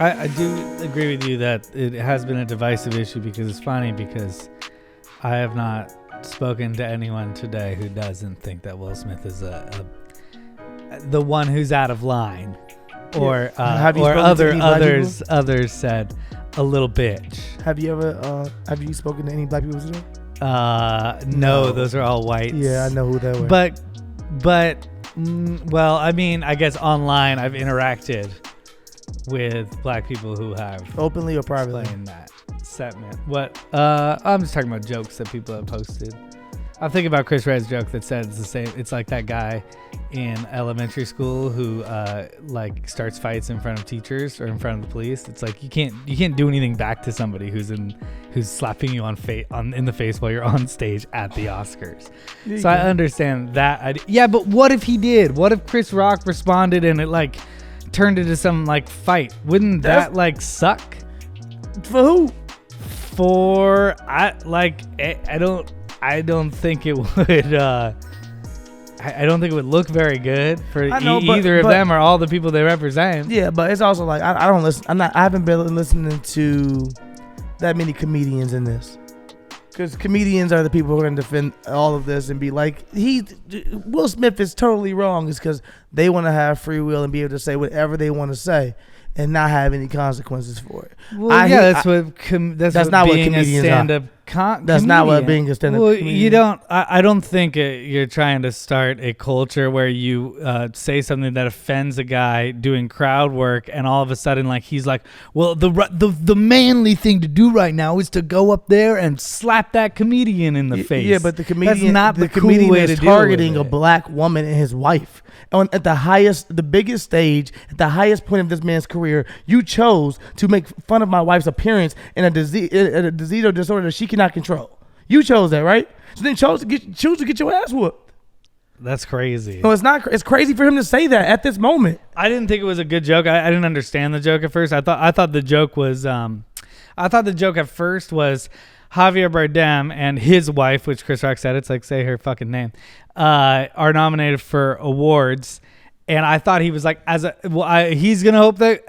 I do agree with you that it has been a divisive issue because it's funny because I have not spoken to anyone today who doesn't think that Will Smith is the one who's out of line, or others said a little bitch. Have you spoken to any black people today? No, those are all whites. Yeah, I know who they were. But well, I mean, I guess online I've interacted with black people who have openly or privately explained that sentiment. What? I'm just talking about jokes that people have posted. I'm thinking about Chris Red's joke that said it's the same. It's like that guy in elementary school who like starts fights in front of teachers or in front of the police. It's like you can't do anything back to somebody who's slapping you in the face while you're on stage at the Oscars. So I understand that. Yeah, but what if he did? What if Chris Rock responded and it like turned into some like fight? Wouldn't that like suck? For who? I don't think it would. I don't think it would look very good for either of them or all the people they represent. Yeah, but it's also like I don't listen. I haven't been listening to that many comedians in this, because comedians are the people who are going to defend all of this and be like, Will Smith is totally wrong. It's because they want to have free will and be able to say whatever they want to say and not have any consequences for it. Well, that's not what comedians stand-up are. That's not what being a stand-up comedian. You don't. I don't think you're trying to start a culture where you say something that offends a guy doing crowd work, and all of a sudden, like he's like, well, the manly thing to do right now is to go up there and slap that comedian in the face. Yeah, but the comedian, that's not the comedian way is targeting a black woman and his wife. At the biggest stage, at the highest point of this man's career, you chose to make fun of my wife's appearance in a disease or disorder that she cannot control. You chose that, right? So then choose to get your ass whooped. That's crazy. No, it's not. It's crazy for him to say that at this moment. I didn't think it was a good joke. I didn't understand the joke at first. I thought the joke was. I thought the joke at first was Javier Bardem and his wife, which Chris Rock said, it's like say her fucking name, are nominated for awards. And I thought he was like, he's gonna hope that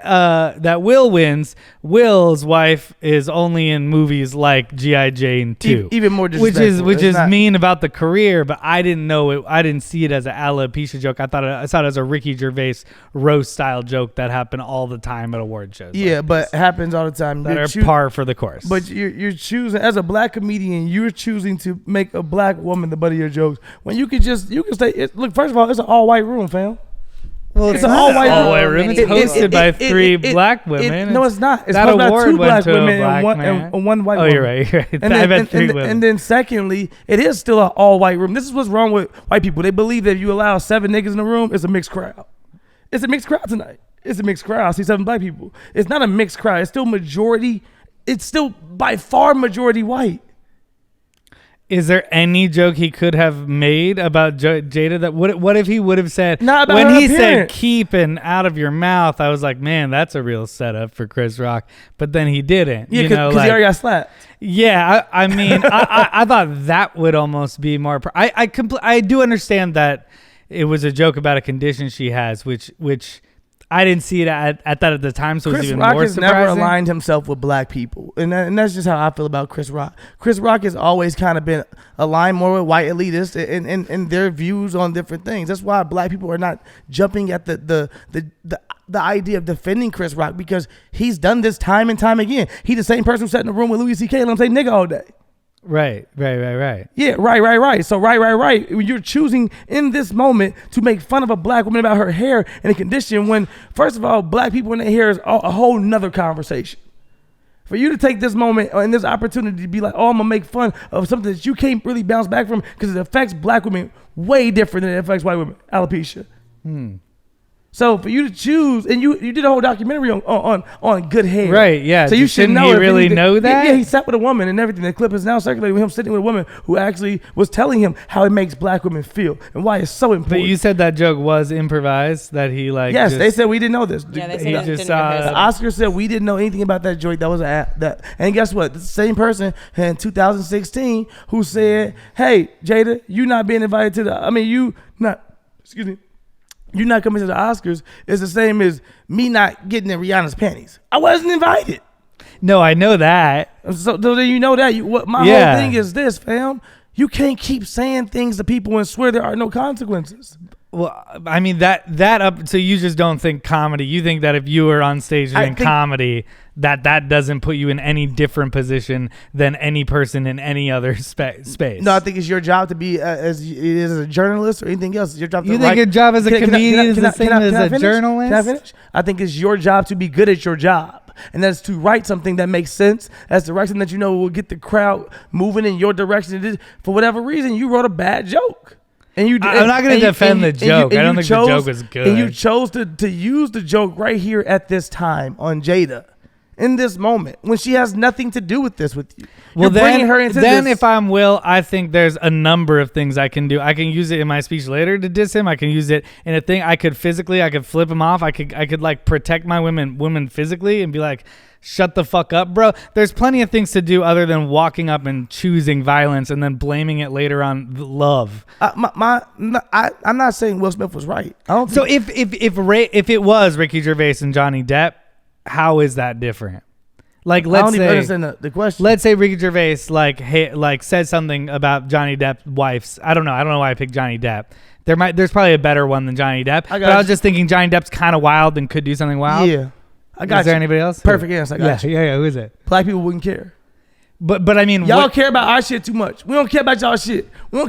that Will wins. Will's wife is only in movies like G.I. Jane 2, even more disrespectful. which is mean about the career. But I didn't know it. I didn't see it as an alopecia joke. I saw it as a Ricky Gervais roast style joke that happened all the time at award shows. Yeah, like but it happens all the time. That are par for the course. But you're choosing, as a black comedian, you're choosing to make a black woman the butt of your jokes when you can say, look. First of all, it's an all white room, fam. Well, it's an all-white room. It's hosted by three black women. No, it's not. It's that hosted by award two black went to women a black and one white oh, woman. You're right. I bet three women. And then secondly, it is still an all-white room. This is what's wrong with white people. They believe that if you allow 7 niggas in the room, it's a mixed crowd. It's a mixed crowd tonight. It's a mixed crowd. I see 7 black people. It's not a mixed crowd. It's still majority. It's still by far majority white. Is there any joke he could have made about Jada? That what if he would have said when he said "keep" and "out of your mouth"? I was like, man, that's a real setup for Chris Rock. But then he didn't. Yeah, because he already got slapped. Yeah, I mean, I thought that would almost be more. I do understand that it was a joke about a condition she has, which I didn't see it at the time, so it was even more surprising. Chris Rock has never aligned himself with black people, and that's just how I feel about Chris Rock. Chris Rock has always kind of been aligned more with white elitists and their views on different things. That's why black people are not jumping at the idea of defending Chris Rock, because he's done this time and time again. He's the same person who sat in the room with Louis C.K. and let him say nigga all day. Right. Yeah, right. So right. You're choosing in this moment to make fun of a black woman about her hair and a condition when, first of all, black people in their hair is a whole nother conversation. For you to take this moment and this opportunity to be like, oh, I'm going to make fun of something that you can't really bounce back from because it affects black women way different than it affects white women. Alopecia. So for you to choose, and you did a whole documentary on good hair, right? Yeah. So you should know. He really know that? Yeah, he sat with a woman and everything. The clip is now circulating with him sitting with a woman who actually was telling him how it makes black women feel and why it's so important. But you said that joke was improvised. That he like. Yes, they said we didn't know this. Yeah, they said he that just didn't rehearse the it. Oscar said we didn't know anything about that joint. That was that. And guess what? The same person in 2016 who said, "Hey, Jada, you not being invited to you not coming to the Oscars is the same as me not getting in Rihanna's panties. I wasn't invited." No, I know that. So then you know that. My whole thing is this, fam. You can't keep saying things to people and swear there are no consequences. Well, I mean that up. So you just don't think comedy. You think that if you were on stage doing comedy, that doesn't put you in any different position than any person in any other space. No, I think it's your job to be as a journalist or anything else. It's your job. You think your job as a comedian is the same as a journalist? Can I finish? I think it's your job to be good at your job. And that's to write something that makes sense. That's to write something that you know will get the crowd moving in your direction. For whatever reason, you wrote a bad joke. I'm not going to defend the joke. I don't think the joke was good. And you chose to use the joke right here at this time on Jada. In this moment, when she has nothing to do with this with you. Well, You're bringing her into then this. if I'm Will, I think there's a number of things I can do. I can use it in my speech later to diss him. I can use it in a thing. I could flip him off. I could like protect my women physically and be like, shut the fuck up, bro. There's plenty of things to do other than walking up and choosing violence and then blaming it later on love. I'm not saying Will Smith was right. I don't. So if it was Ricky Gervais and Johnny Depp, how is that different? Like, I don't even understand the question. Let's say Ricky Gervais said something about Johnny Depp's wife's. I don't know why I picked Johnny Depp. There's probably a better one than Johnny Depp. But I was just thinking Johnny Depp's kind of wild and could do something wild. Yeah, I got. Is there anybody else? Perfect answer. I got you. Yeah. Who is it? Black people wouldn't care. But I mean, y'all care about our shit too much. We don't care about y'all shit. You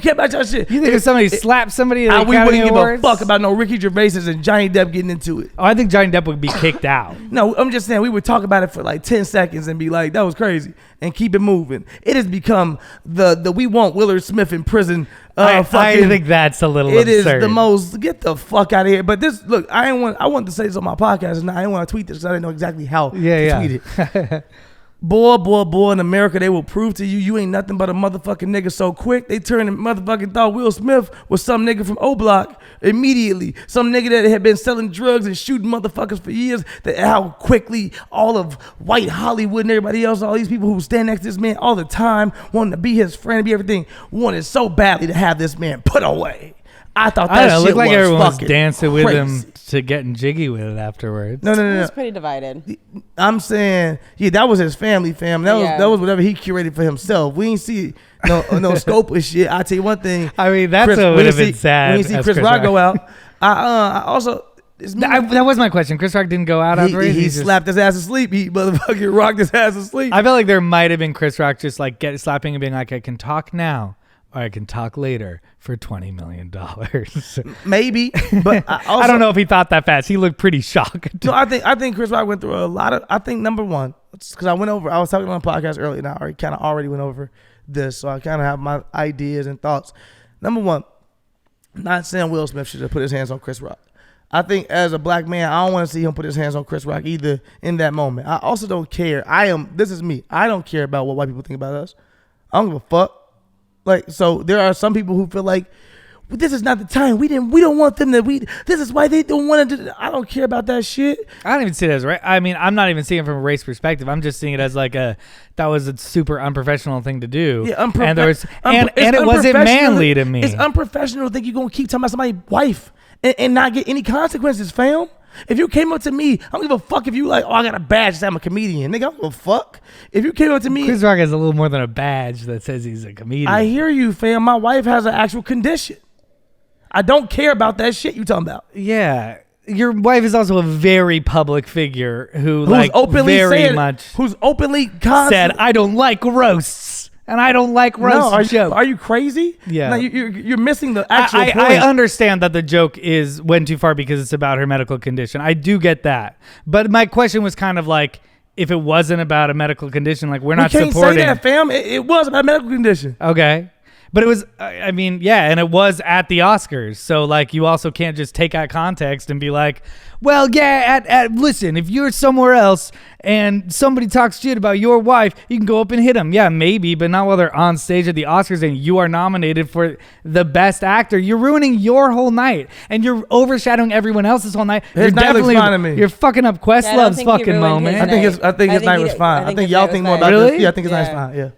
think if somebody slapped somebody, we wouldn't give a fuck about no Ricky Gervais and Johnny Depp getting into it? Oh, I think Johnny Depp would be kicked out. No, I'm just saying we would talk about it for like 10 seconds and be like, that was crazy, and keep it moving. It has become the we want Willard Smith in prison. I think that's a little It absurd. is the most, get the fuck out of here. But this, look, I wanted to say this on my podcast, and I didn't want to tweet this because I didn't know exactly how to tweet it. Boy, in America, they will prove to you ain't nothing but a motherfucking nigga so quick. They turned and motherfucking thought Will Smith was some nigga from O-Block immediately. Some nigga that had been selling drugs and shooting motherfuckers for years. That how quickly all of white Hollywood and everybody else, all these people who stand next to this man all the time, wanting to be his friend, be everything, wanted so badly to have this man put away. I thought that shit looked like was everyone was fucking dancing with crazy. him to getting jiggy with it afterwards. No. It was pretty divided. I'm saying, that was his family, fam. That was whatever he curated for himself. We ain't see no scope of shit. I tell you one thing. I mean, that's what would have been sad. When you see Chris Rock go out, I also. That was my question. Chris Rock didn't go out after he slapped his ass asleep. He motherfucking rocked his ass asleep. I felt like there might have been Chris Rock just like slapping and being like, I can talk now or I can talk later for $20 million. Maybe, but I don't know if he thought that fast. He looked pretty shocked. No, I think Chris Rock went through a lot of. I think number one, because I was talking on a podcast earlier, and I already went over this, so I kind of have my ideas and thoughts. Number one, not saying Will Smith should have put his hands on Chris Rock. I think as a black man, I don't want to see him put his hands on Chris Rock either in that moment. I also don't care. This is me. I don't care about what white people think about us. I don't give a fuck. Like, so there are some people who feel like this is not the time. We don't want them to. This is why they don't want to do. I don't care about that shit. I don't even see it as right. I mean, I'm not even seeing it from a race perspective. I'm just seeing it as like that was a super unprofessional thing to do. Yeah, and it wasn't manly to me. It's unprofessional to think you're gonna keep talking about somebody's wife and not get any consequences, fam. If you came up to me, I don't give a fuck if you like, I got a badge that I'm a comedian. Nigga, I don't give a fuck. If you came up to me. Chris Rock has a little more than a badge that says he's a comedian. I hear you, fam. My wife has an actual condition. I don't care about that shit you talking about. Yeah. Your wife is also a very public figure who's openly said, I don't like roasts. And I don't like roast jokes. Are you crazy? Yeah. No, you're missing the actual point. I understand that the joke went too far because it's about her medical condition. I do get that. But my question was kind of like, if it wasn't about a medical condition, like we're not supporting. You can't say that, fam. It was about a medical condition. Okay. But it was, I mean, yeah, and it was at the Oscars. So, like, you also can't just take out context and be like, well, yeah, listen, if you're somewhere else and somebody talks shit about your wife, you can go up and hit them. Yeah, maybe, but not while they're on stage at the Oscars and you are nominated for the best actor. You're ruining your whole night and you're overshadowing everyone else's whole night. His night looks fine to me. You're fucking up Questlove's fucking moment. I think his night was fine. I think y'all think more about this. Yeah, I think his night's fine. Yeah.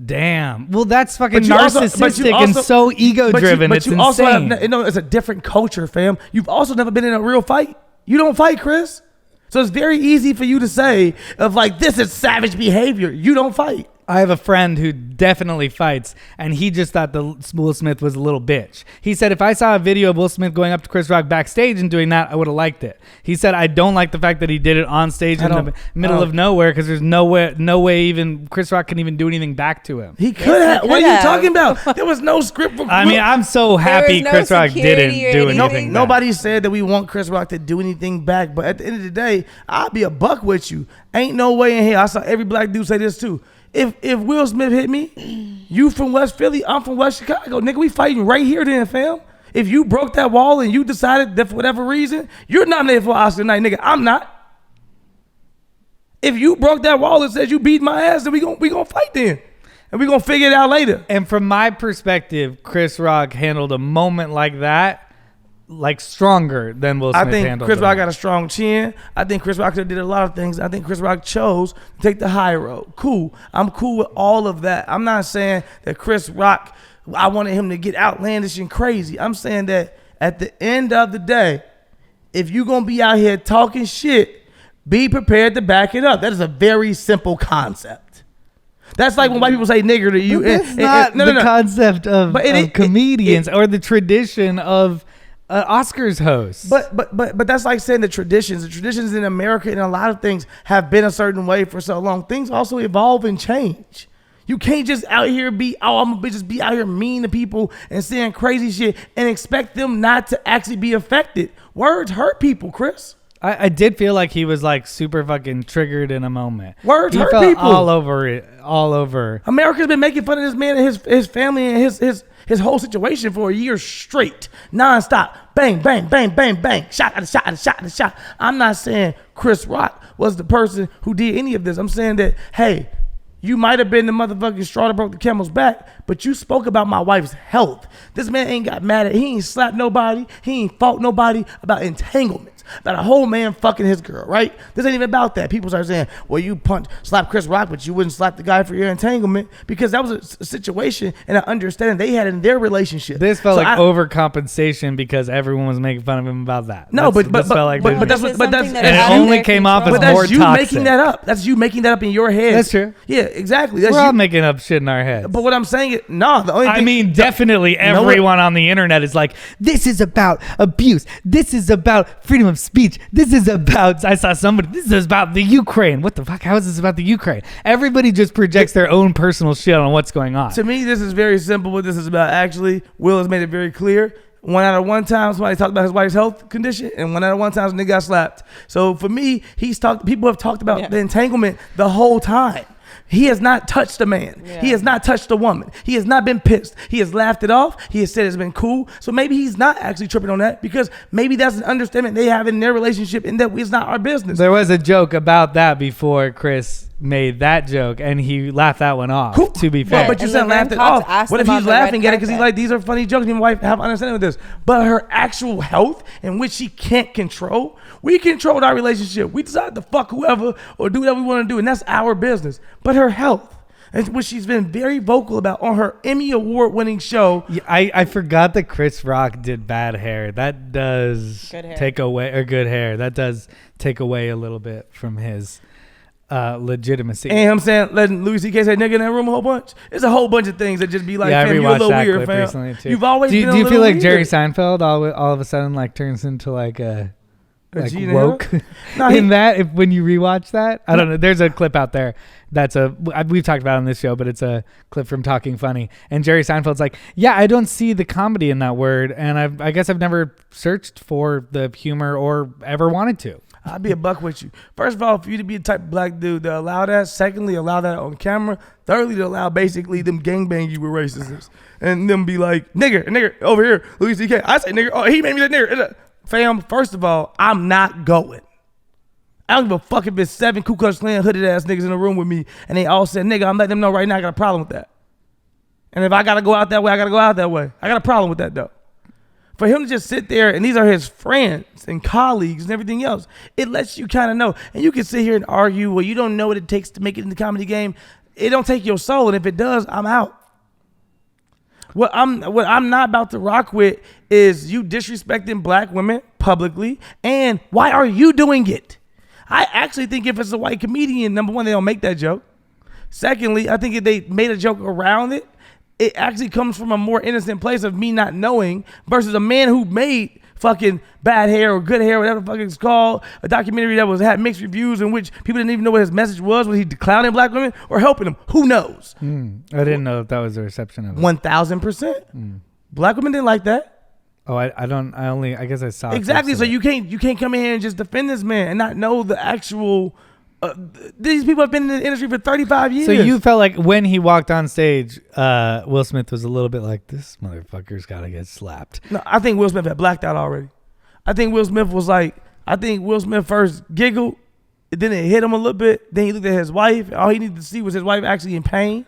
Damn. Well, that's fucking narcissistic and so ego-driven. It's insane. Also it's a different culture, fam. You've also never been in a real fight. You don't fight, Chris. So it's very easy for you to say of like, this is savage behavior. You don't fight. I have a friend who definitely fights, and he just thought that Will Smith was a little bitch. He said, if I saw a video of Will Smith going up to Chris Rock backstage and doing that, I would have liked it. He said, I don't like the fact that he did it on stage in the middle of nowhere because there's no way even Chris Rock can even do anything back to him. He could have. What are you talking about? There was no script for I mean, I'm so happy Chris Rock didn't do anything. Nobody said that we want Chris Rock to do anything back, but at the end of the day, I'll be a buck with you. Ain't no way in here. I saw every black dude say this too. If Will Smith hit me, you from West Philly, I'm from West Chicago, nigga, we fighting right here then, fam. If you broke that wall and you decided that for whatever reason, you're nominated for Oscar tonight, nigga, I'm not. If you broke that wall and said you beat my ass, then we gonna fight then. And we gonna figure it out later. And from my perspective, Chris Rock handled a moment like that like stronger than Will Smith handled. I think Chris Rock got a strong chin. I think Chris Rock could have did a lot of things. I think Chris Rock chose to take the high road. Cool. I'm cool with all of that. I'm not saying that Chris Rock, I wanted him to get outlandish and crazy. I'm saying that at the end of the day, if you're going to be out here talking shit, be prepared to back it up. That is a very simple concept. That's like when white people say nigger to you. But that's not the concept of comedians or the tradition of Oscars host. But that's like saying the traditions in America and a lot of things have been a certain way for so long. Things also evolve and change. You can't just out here I'm gonna just be out here mean to people and saying crazy shit and expect them not to actually be affected. Words hurt people, Chris. I did feel like he was like super fucking triggered in a moment. Words hurt people. All over. America's been making fun of this man and his family and his whole situation for a year straight, nonstop. Bang, bang, bang, bang, bang. Shot at a shot. I'm not saying Chris Rock was the person who did any of this. I'm saying that, hey, you might have been the motherfucking straw that broke the camel's back, but you spoke about my wife's health. This man ain't got mad at, he ain't slapped nobody, he ain't fought nobody about entanglements. About a whole man fucking his girl, right? This ain't even about that. People start saying, well, you slap Chris Rock, but you wouldn't slap the guy for your entanglement, because that was a situation and an understanding they had in their relationship. This felt like overcompensation because everyone was making fun of him about that. No, but it only came off as more toxic. That's you making that up. That's you making that up in your head. That's true. Yeah, exactly. We're all making up shit in our heads. But what I'm saying is, definitely everyone on the internet is like, this is about abuse. This is about freedom of speech. This is about, this is about the Ukraine. What the fuck? How is this about the Ukraine? Everybody just projects their own personal shit on what's going on. To me, this is very simple what this is about. Actually, Will has made it very clear. 1 out of 1 time somebody talked about his wife's health condition, and 1 out of 1 time nigga got slapped. So for me, people have talked about the entanglement the whole time. He has not touched a man. Yeah. He has not touched a woman. He has not been pissed. He has laughed it off. He has said it's been cool. So maybe he's not actually tripping on that, because maybe that's an understanding they have in their relationship, and that it's not our business. There was a joke about that before Chris made that joke, and he laughed that one off. Cool. To be fair, well, but you said laughed it off. What if he's laughing at it because he's like, these are funny jokes? My wife have understanding with this, but her actual health, in which she can't control. We controlled our relationship. We decide to fuck whoever or do whatever we want to do, and that's our business. But her health, which she's been very vocal about on her Emmy Award-winning show. Yeah, I forgot that Chris Rock did bad hair. That does take away, or good hair. That does take away a little bit from his legitimacy. And I'm saying, letting Louis C.K. say nigga in that room a whole bunch. It's a whole bunch of things that just be like, fam, you're a little weird, fam. Recently too. You've always been a little weird. Do you feel like Jerry Seinfeld all of a sudden like turns into like a woke when you rewatch that? I don't know. There's a clip out there we've talked about on this show, but it's a clip from Talking Funny, and Jerry Seinfeld's like, yeah, I don't see the comedy in that word, and I guess I've never searched for the humor or ever wanted to. I'll be a buck with you. First of all, for you to be the type of black dude to allow that. Secondly, allow that on camera. Thirdly, to allow basically them gangbang you with racists. And them be like, nigger, over here, Louis C.K. I say nigger. Oh, he made me that nigger. Fam, first of all, I'm not going. I don't give a fuck if it's 7 Ku Klux Klan hooded ass niggas in the room with me and they all said, nigga, I'm letting them know right now I got a problem with that. And if I got to go out that way, I got to go out that way. I got a problem with that though. For him to just sit there and these are his friends and colleagues and everything else, it lets you kind of know. And you can sit here and argue, well, you don't know what it takes to make it in the comedy game. It don't take your soul. And if it does, I'm out. What I'm not about to rock with is you disrespecting black women publicly. And why are you doing it? I actually think if it's a white comedian, number one, they don't make that joke. Secondly, I think if they made a joke around it, it actually comes from a more innocent place of me not knowing versus a man who made fucking bad hair or good hair, whatever the fuck it's called, a documentary that had mixed reviews in which people didn't even know what his message was he clowning black women or helping them? Who knows? I didn't know if that was the reception of it. 1,000%. Black women didn't like that. Oh, I guess I saw exactly. So you can't come in here and just defend this man and not know the actual. These people have been in the industry for 35 years. So you felt like when he walked on stage, Will Smith was a little bit like, this motherfucker's got to get slapped. No, I think Will Smith had blacked out already. I think Will Smith first giggled, then it hit him a little bit. Then he looked at his wife. All he needed to see was his wife actually in pain.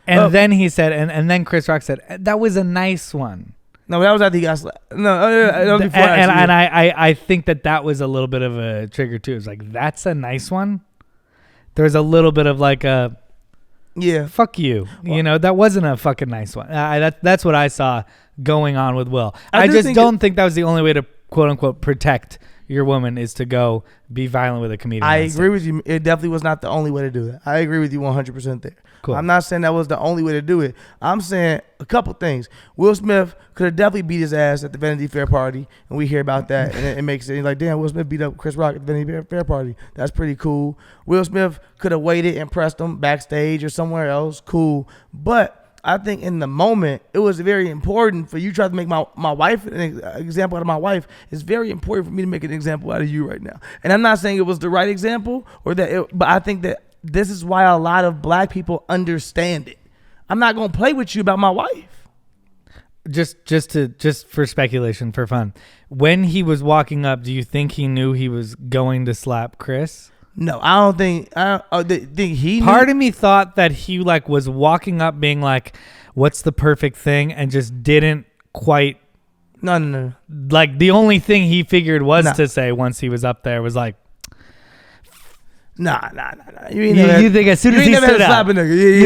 And then he said, and then Chris Rock said, that was a nice one. No, that was after he got slapped. No, that was before. I think that was a little bit of a trigger too. It's like, that's a nice one. There's a little bit of like a, yeah, fuck you. Well, that wasn't a fucking nice one. That's what I saw going on with Will. I just don't think that was the only way to quote unquote protect your woman is to go be violent with a comedian. I agree with you. It definitely was not the only way to do that. I agree with you 100% there. Cool. I'm not saying that was the only way to do it. I'm saying a couple things. Will Smith could have definitely beat his ass at the Vanity Fair party, and we hear about that, and it makes it like, damn, Will Smith beat up Chris Rock at the Vanity Fair party. That's pretty cool. Will Smith could have waited and pressed him backstage or somewhere else. Cool. But I think in the moment, it was very important for you to try to make my wife an example out of my wife. It's very important for me to make an example out of you right now. And I'm not saying it was the right example but I think that this is why a lot of black people understand it. I'm not going to play with you about my wife. Just for speculation, for fun. When he was walking up, do you think he knew he was going to slap Chris? No, I don't think. Think he. Part of me thought that he like was walking up, being like, "What's the perfect thing?" and just didn't quite. No. Like the only thing he figured was to say once he was up there was like, Nah. You think as soon as he stood up? You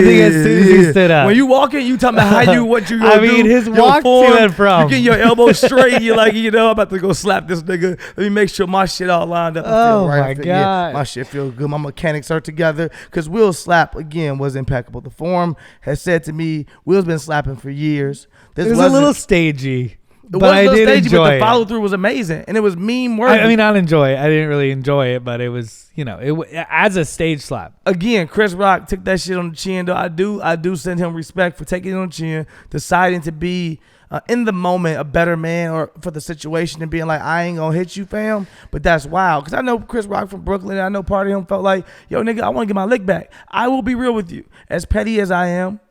think as soon as he stood up? When you walking, you talking about what you gonna do. I mean, his walk to and from. You get your elbow straight. You're like, I'm about to go slap this nigga. Let me make sure my shit all lined up. Oh my God. Yeah, my shit feel good. My mechanics are together. Because Will's slap, again, was impeccable. The forum has said to me, Will's been slapping for years. It was a little stagey. But I did stagey, enjoy but the it. follow through was amazing, and it was meme worthy. I mean, not enjoy it. I didn't really enjoy it, but it was, it as a stage slap. Again, Chris Rock took that shit on the chin. Though I do send him respect for taking it on the chin, deciding to be in the moment a better man or for the situation and being like, I ain't gonna hit you, fam. But that's wild because I know Chris Rock from Brooklyn. And I know part of him felt like, yo, nigga, I want to get my lick back. I will be real with you, as petty as I am.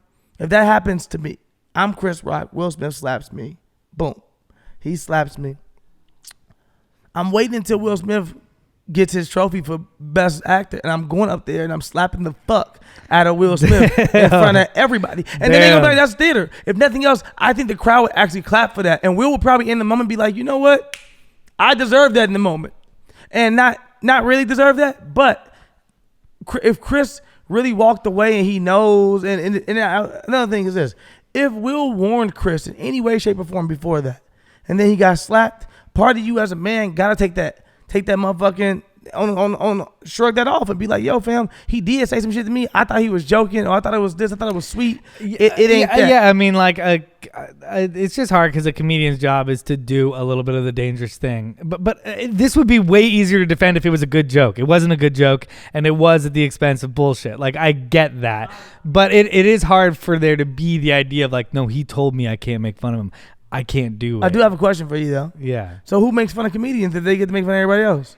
If that happens to me, I'm Chris Rock. Will Smith slaps me. Boom. He slaps me. I'm waiting until Will Smith gets his trophy for best actor, and I'm going up there and I'm slapping the fuck out of Will Smith in front of everybody. And then they gonna be like, that's theater. If nothing else, I think the crowd would actually clap for that. And Will would probably in the moment be like, you know what? I deserve that in the moment. And not really deserve that, but if Chris really walked away and he knows, and another thing is this, if Will warned Chris in any way, shape, or form before that, and then he got slapped, part of you as a man gotta take that motherfucking shrug that off and be like, yo, fam, he did say some shit to me. I thought he was joking, or I thought it was this, I thought it was sweet. It ain't that. Yeah, I mean, like, it's just hard because a comedian's job is to do a little bit of the dangerous thing. But this would be way easier to defend if it was a good joke. It wasn't a good joke, and it was at the expense of bullshit. Like, I get that. But it is hard for there to be the idea of like, no, he told me I can't make fun of him. I can't do it. I do have a question for you, though. Yeah. So who makes fun of comedians if they get to make fun of everybody else?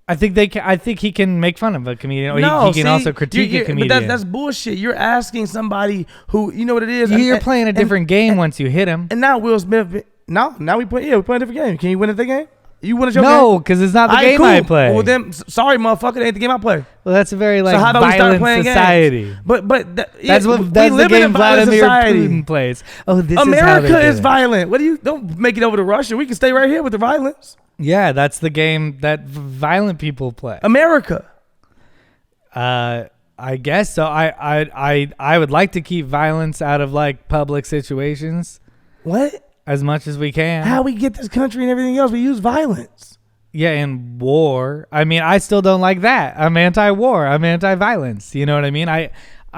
I think he can make fun of a comedian, or he can also critique a comedian. But that's bullshit. You're asking somebody who, you know what it is. You're playing a different game once you hit him. And now Will Smith. Now we play a different game. Can you win at the game? You win at your game? No, because it's not the game cool. I play. Well then, sorry, motherfucker, it ain't the game I play. Well, that's a very so how about violent we start playing society. Games? But that's the game Vladimir Putin plays. Oh, this America is how is violent. What do you? Don't make it over to Russia. We can stay right here with the violence. Yeah, that's the game that violent people play. America. I guess so. I would like to keep violence out of like public situations. What? As much as we can. How we get this country and everything else? We use violence. Yeah, in war. I mean, I still don't like that. I'm anti-war. I'm anti-violence. You know what I mean? I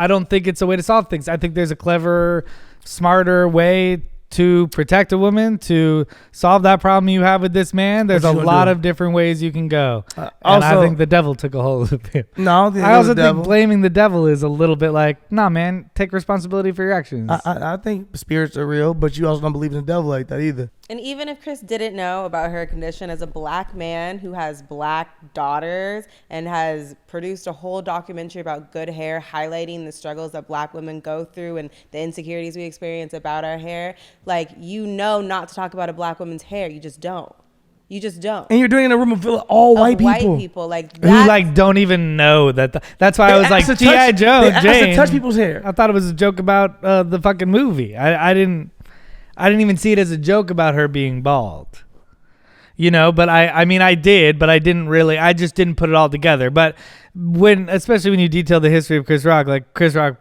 don't think it's a way to solve things. I think there's a clever, smarter way to protect a woman, to solve that problem you have with this man. There's a lot of different ways you can go. And I think the devil took a hold of him. No, I also think blaming the devil is a little bit like, nah, man, take responsibility for your actions. I think spirits are real, but you also don't believe in the devil like that either. And even if Chris didn't know about her condition, as a black man who has black daughters and has produced a whole documentary about good hair, highlighting the struggles that black women go through and the insecurities we experience about our hair, like, you know not to talk about a black woman's hair. You just don't. You just don't. And you're doing it in a room full of all white people. White people, like who like don't even know that. That's why I was like, G.I. Joe, Jane. To touch people's hair. I thought it was a joke about the fucking movie. I didn't even see it as a joke about her being bald. You know, but I mean, I did, but I didn't really. I just didn't put it all together. But especially when you detail the history of Chris Rock, like Chris Rock,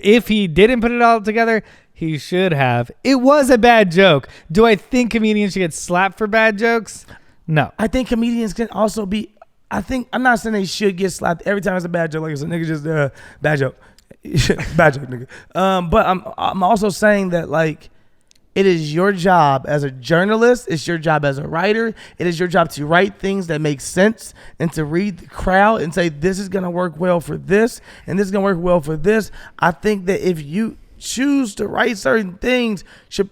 if he didn't put it all together, he should have. It was a bad joke. Do I think comedians should get slapped for bad jokes? No. I think comedians can also be. I'm not saying they should get slapped every time it's a bad joke. Like it's a nigga just bad joke. Bad joke, nigga. But I'm also saying that, like, it is your job as a journalist, it's your job as a writer, it is your job to write things that make sense and to read the crowd and say, this is going to work well for this and this is going to work well for this. I think that if you choose to write certain things,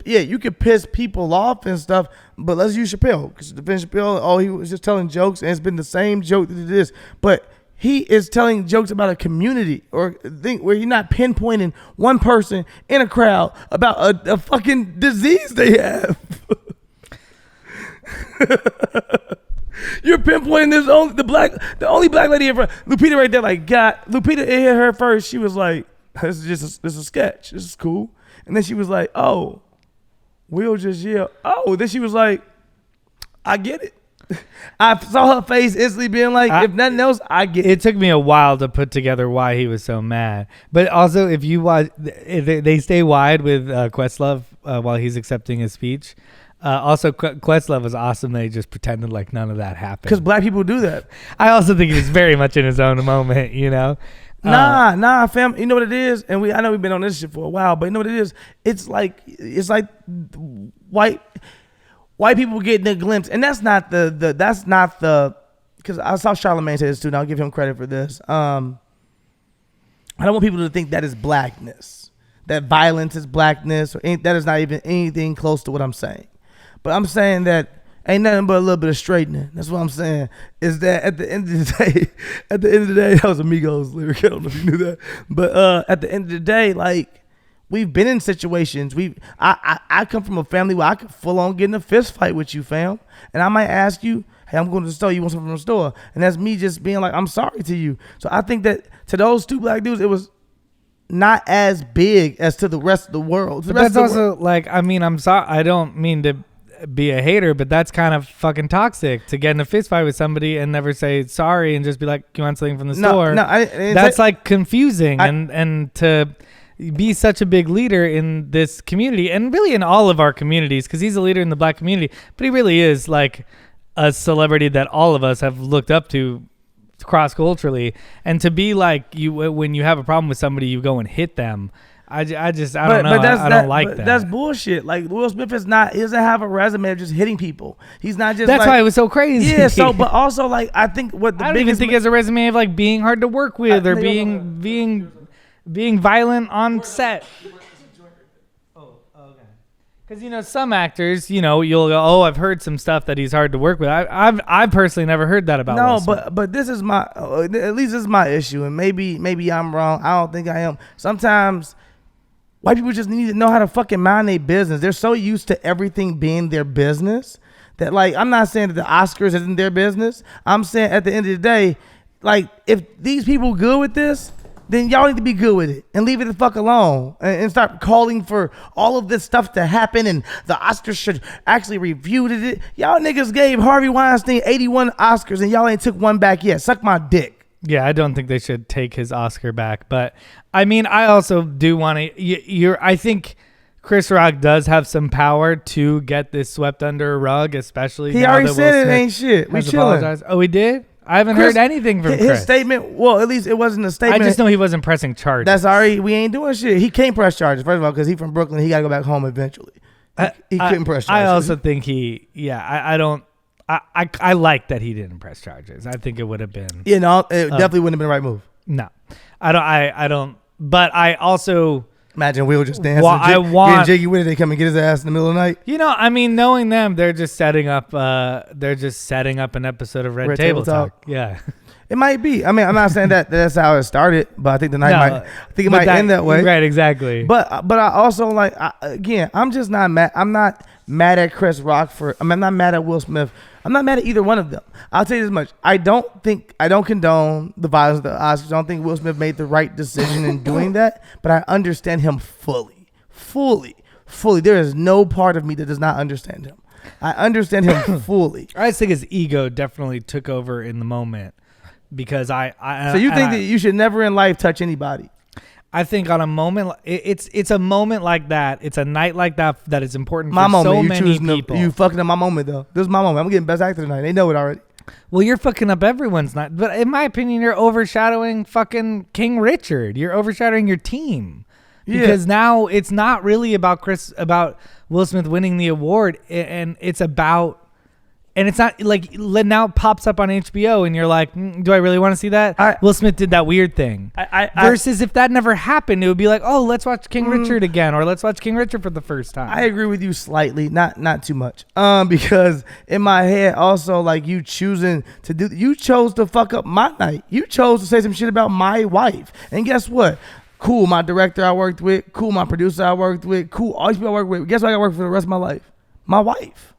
you could piss people off and stuff, but let's use Chappelle. Because Chappelle, he was just telling jokes and it's been the same joke that it is. But he is telling jokes about a community or a thing where you're not pinpointing one person in a crowd about a fucking disease they have. You're pinpointing the only black lady in front. Lupita right there, like, God, Lupita, it hit her first. She was like, this is a sketch. This is cool. And then she was like, oh, Will just yelled. Oh, then she was like, I get it. I saw her face instantly being like, if nothing else, I get it. It took me a while to put together why he was so mad. But also, if you watch, they stay wide with Questlove while he's accepting his speech. Also, Questlove was awesome that he just pretended like none of that happened. Because black people do that. I also think he's very much in his own moment, you know? Nah, fam. You know what it is? And I know we've been on this shit for a while, but you know what it is? It's like white people getting a glimpse, and that's not the because I saw Charlamagne say this too, and I'll give him credit for this. I don't want people to think that is blackness, that violence is blackness, or that is not even anything close to what I'm saying. But I'm saying that ain't nothing but a little bit of straightening. That's what I'm saying. Is that at the end of the day, that was Amigos lyric. I don't know if you knew that, but at the end of the day, like, we've been in situations. I come from a family where I could full on get in a fist fight with you, fam. And I might ask you, hey, I'm going to the store. You want something from the store? And that's me just being like, I'm sorry to you. So I think that to those two black dudes, it was not as big as to the rest of the world. But that's also like, I mean, I'm sorry. I don't mean to be a hater, but that's kind of fucking toxic to get in a fist fight with somebody and never say sorry and just be like, you want something from the store? No, that's like confusing. And to be such a big leader in this community and really in all of our communities, because he's a leader in the black community, but he really is like a celebrity that all of us have looked up to cross culturally. And to be like, you when you have a problem with somebody, you go and hit them. I don't know. I don't like that. That's bullshit. Like, Will Smith he doesn't have a resume of just hitting people. He's not just. That's why it was so crazy. Yeah. So, but also, like, I think I don't even think he has a resume of like being hard to work with or being violent on set. Because some actors, you'll go, oh, I've heard some stuff that he's hard to work with. I've personally never heard that about. No, Will Smith. but this is at least this is my issue, and maybe I'm wrong. I don't think I am. Sometimes white people just need to know how to fucking mind their business. They're so used to everything being their business that, like, I'm not saying that the Oscars isn't their business. I'm saying at the end of the day, like, if these people good with this, then y'all need to be good with it and leave it the fuck alone and start calling for all of this stuff to happen and the Oscars should actually review it. Y'all niggas gave Harvey Weinstein 81 Oscars and y'all ain't took one back yet. Suck my dick. Yeah, I don't think they should take his Oscar back. But, I mean, I also do want to... I think Chris Rock does have some power to get this swept under a rug, especially he now already that said Will it Smith ain't shit. We has chilling. apologized. Oh, he did? I haven't Chris, heard anything from his Chris. statement, well, at least it wasn't a statement. I just know he wasn't pressing charges. That's already, we ain't doing shit. He can't press charges, first of all, because he from Brooklyn. He got to go back home eventually. He couldn't press charges. I also think I like that he didn't press charges. I think it would have been. It definitely wouldn't have been the right move. No, I don't, but I also. Imagine Will just dancing, getting jiggy with it. They come and get his ass in the middle of the night. I mean, knowing them, they're just setting up an episode of Red Table Talk. Yeah. It might be. I mean, I'm not saying that's how it started, but I think the night it might end that way. Right, exactly. But I also I'm just not mad. I'm not mad at Chris Rock I'm not mad at Will Smith. I'm not mad at either one of them. I'll tell you this much. I don't condone the violence of the Oscars. I don't think Will Smith made the right decision in doing that, but I understand him fully. There is no part of me that does not understand him. I understand him fully. I just think his ego definitely took over in the moment because So you think that you should never in life touch anybody? I think on a moment, it's a moment like that. It's a night like that that is important my for moment, so you many people. You fucking up my moment, though. This is my moment. I'm getting best actor tonight. They know it already. Well, you're fucking up everyone's night. But in my opinion, you're overshadowing fucking King Richard. You're overshadowing your team. Because now it's not really about Will Smith winning the award. And it's about... And it's not like now it pops up on HBO and you're like, do I really want to see that? Will Smith did that weird thing. Versus if that never happened, it would be like, oh, let's watch King Richard again, or let's watch King Richard for the first time. I agree with you slightly, not too much. Because in my head, also like you chose to fuck up my night. You chose to say some shit about my wife. And guess what? Cool, my director I worked with. Cool, my producer I worked with. Cool, all these people I worked with. Guess what I got to work for the rest of my life? My wife.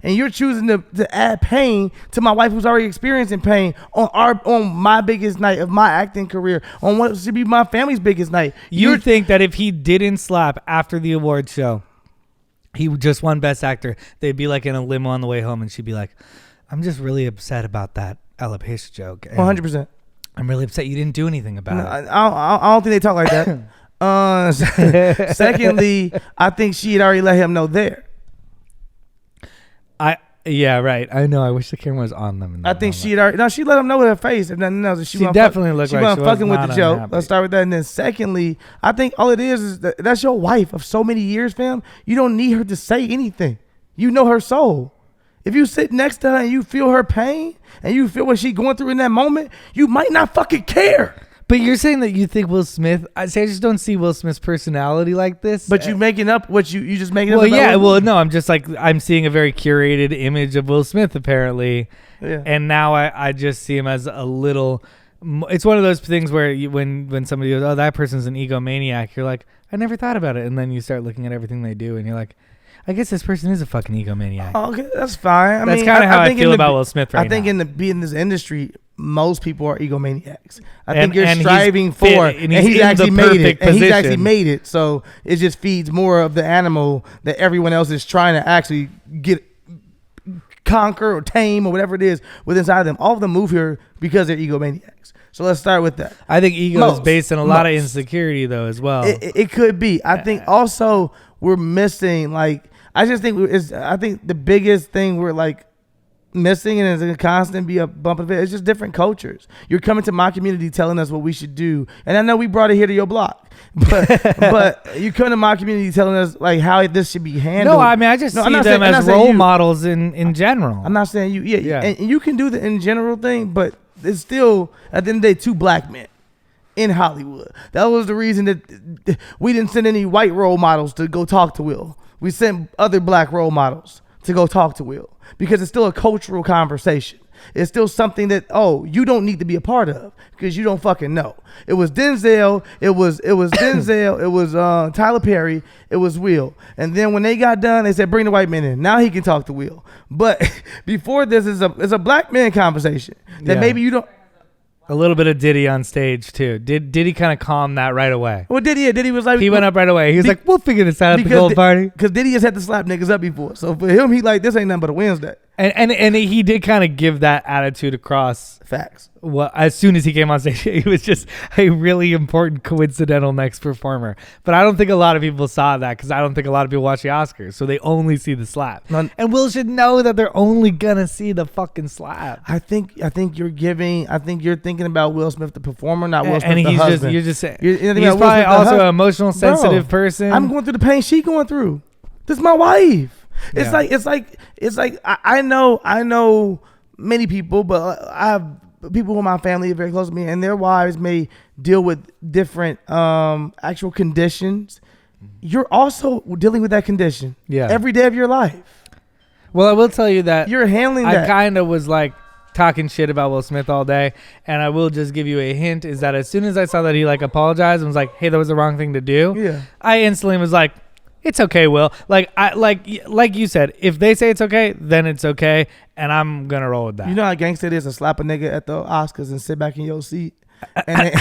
And you're choosing to add pain to my wife who's already experiencing pain on my biggest night of my acting career, on what should be my family's biggest night. You think that if he didn't slap after the award show, he just won Best Actor, they'd be like in a limo on the way home and she'd be like, I'm just really upset about that alopecia joke. 100%. I'm really upset you didn't do anything about it. I don't think they talk like that. Secondly, I think she had already let him know there. Yeah, right. I know. I wish the camera was on them. I think she let him know with her face. If nothing else, she definitely looked like she was fucking with the joke. Unhappy. Let's start with that. And then secondly, I think all it is that's your wife of so many years, fam. You don't need her to say anything. You know her soul. If you sit next to her and you feel her pain and you feel what she's going through in that moment, you might not fucking care. But you're saying that you think Will Smith... I just don't see Will Smith's personality like this. But you making up what you just making up. Well, yeah. Well, no. I'm just like... I'm seeing a very curated image of Will Smith, apparently. Yeah. And now I just see him as a little... It's one of those things where when somebody goes, oh, that person's an egomaniac, you're like, I never thought about it. And then you start looking at everything they do and you're like, I guess this person is a fucking egomaniac. Oh, okay, that's fine. That's kind of how I feel about Will Smith right now. I think in this industry... most people are egomaniacs. I think you're striving for, and he's actually made it. And he's actually made it. So it just feeds more of the animal that everyone else is trying to actually conquer or tame or whatever it is within inside of them. All of them move here because they're egomaniacs. So let's start with that. I think ego is based on a lot of insecurity, though, as well. It could be. I think also we're missing. I think the biggest thing we're missing, and it's a constant be a bump of it. It's just different cultures. You're coming to my community telling us what we should do, and I know we brought it here to your block, but you come to my community telling us how this should be handled. No, I mean I just see them as role models in general. I'm not saying you, and you can do the in general thing, but it's still at the end of the day 2 black men, in Hollywood. That was the reason that we didn't send any white role models to go talk to Will. We sent other black role models to go talk to Will because it's still a cultural conversation. It's still something that, you don't need to be a part of because you don't fucking know. It was Denzel, it was Denzel, it was Tyler Perry, it was Will. And then when they got done, they said, bring the white man in. Now he can talk to Will. But before this is a black man conversation that maybe you don't. A little bit of Diddy on stage too. Diddy kind of calm that right away? Well, Diddy was like, he went up right away. He was like, we'll figure this out at the gold party. Because Diddy has had to slap niggas up before. So for him, he like, this ain't nothing but a Wednesday. And he did kind of give that attitude across. Facts. Well, as soon as he came on stage, he was just a really important coincidental next performer. But I don't think a lot of people saw that because I don't think a lot of people watch the Oscars, so they only see the slap. And Will should know that they're only gonna see the fucking slap. I think you're thinking about Will Smith the performer, not Will Smith and the husband. You're just saying he's probably also an emotional, sensitive person. I'm going through the pain she going through. This is my wife. It's like I know many people, but I have people in my family are very close to me, and their wives may deal with different actual conditions. You're also dealing with that condition every day of your life. Well, I will tell you that you're handling that. I kind of was like talking shit about Will Smith all day, and I will just give you a hint is that as soon as I saw that he like apologized and was like, hey, that was the wrong thing to do, I instantly was like, it's okay, Will. Like you said, if they say it's okay, then it's okay, and I'm gonna roll with that. You know how gangsta it is to slap a nigga at the Oscars and sit back in your seat, and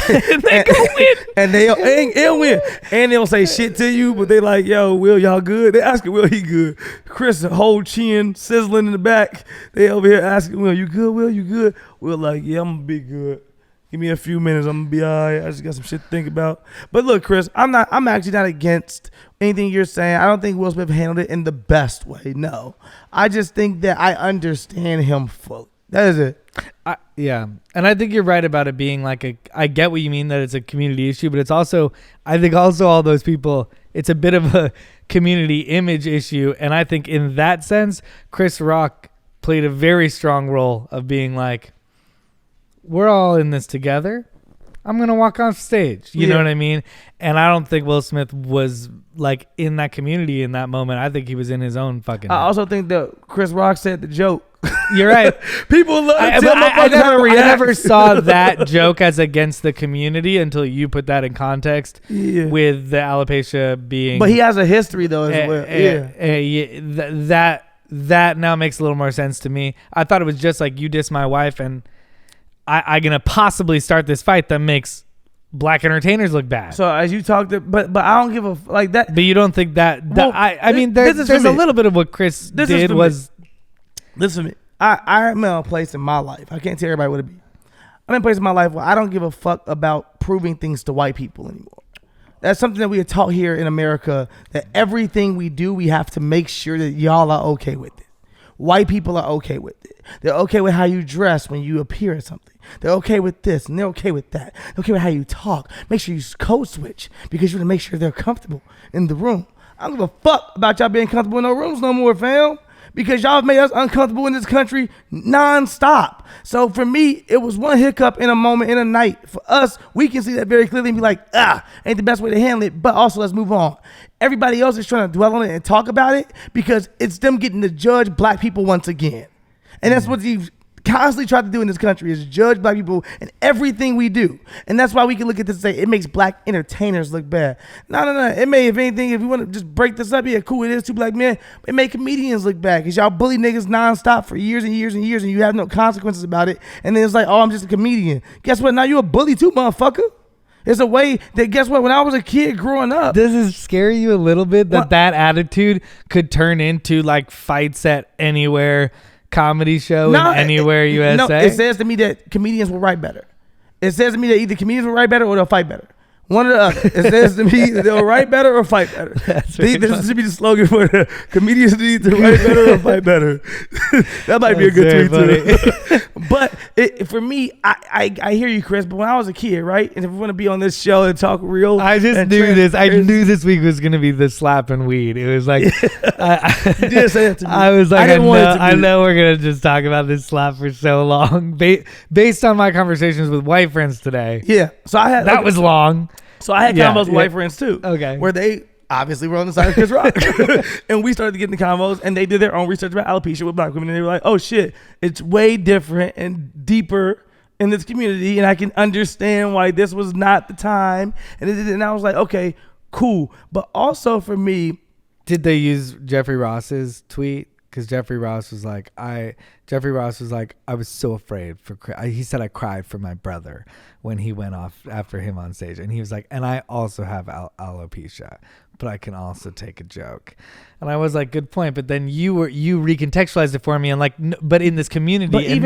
they'll win, and they'll say shit to you, but they like, yo, Will, y'all good? They asking Will, he good? Chris, whole chin sizzling in the back. They over here asking Will, you good? Will, you good? Will like, yeah, I'm gonna be good. Give me a few minutes, I'm gonna be all right. I just got some shit to think about. But look, Chris, I'm actually not against anything you're saying. I don't think Will Smith handled it in the best way. No. I just think that I understand him fully. That is it. Yeah. And I think you're right about it being like I get what you mean that it's a community issue, but it's also, I think also all those people, it's a bit of a community image issue. And I think in that sense, Chris Rock played a very strong role of being like, we're all in this together. I'm going to walk off stage. You know what I mean? And I don't think Will Smith was like in that community in that moment. I think he was in his own fucking head. I also think that Chris Rock said the joke. You're right. People love I never saw that joke as against the community until you put that in context with the alopecia being. But he has a history though as well. That now makes a little more sense to me. I thought it was just like you diss my wife and I'm gonna possibly start this fight that makes black entertainers look bad. So as you talked, but I don't give a like that. But you don't think that? I mean, there's a little bit of what Chris did was. Listen to me. I'm in a place in my life. I can't tell everybody what it be. I'm in a place in my life where I don't give a fuck about proving things to white people anymore. That's something that we are taught here in America. That everything we do, we have to make sure that y'all are okay with it. White people are okay with it. They're okay with how you dress when you appear at something. They're okay with this and they're okay with that. They're okay with how you talk. Make sure you code switch because you want to make sure they're comfortable in the room. I don't give a fuck about y'all being comfortable in no rooms no more, fam. Because y'all have made us uncomfortable in this country nonstop. So for me, it was one hiccup in a moment, in a night. For us, we can see that very clearly and be like, ain't the best way to handle it, but also let's move on. Everybody else is trying to dwell on it and talk about it because it's them getting to judge black people once again. And that's what you've constantly tried to do in this country is judge black people in everything we do. And that's why we can look at this and say it makes black entertainers look bad. No. It may, if anything, if you want to just break this up, cool, it is two black men. It made comedians look bad because y'all bully niggas nonstop for years and years and years and you have no consequences about it. And then it's like, I'm just a comedian. Guess what? Now you a bully too, motherfucker. It's a way that, guess what? When I was a kid growing up. Does it scare you a little bit that attitude could turn into like fights at Anywhere comedy show in Anywhere USA? No, it says to me that comedians will write better. It says to me that either comedians will write better or they'll fight better. One or the other. It says to me that they'll write better or fight better. This should be the slogan for the comedians need to write better or fight better. That might be a good tweet too. But for me, I hear you, Chris. But when I was a kid, right, and if we want to be on this show and talk real, I just knew this. I knew this week was gonna be the slap and weed. It was like, you did say that to me. I was like, I know we're gonna just talk about this slap for so long, based on my conversations with white friends today. Yeah. So I had that was long. So I had combos with white friends too. Okay. Where they obviously were on the side of Chris Rock. And we started getting the combos, and they did their own research about alopecia with black women. And they were like, oh shit, it's way different and deeper in this community. And I can understand why this was not the time. And I was like, okay, cool. But also for me. Did they use Jeffrey Ross's tweet? Because Jeffrey Ross was like, I was so afraid he said I cried for my brother when he went off after him on stage. And he was like, and I also have alopecia, but I can also take a joke. And I was like, good point. But then you recontextualized it for me and like, but in this community, but even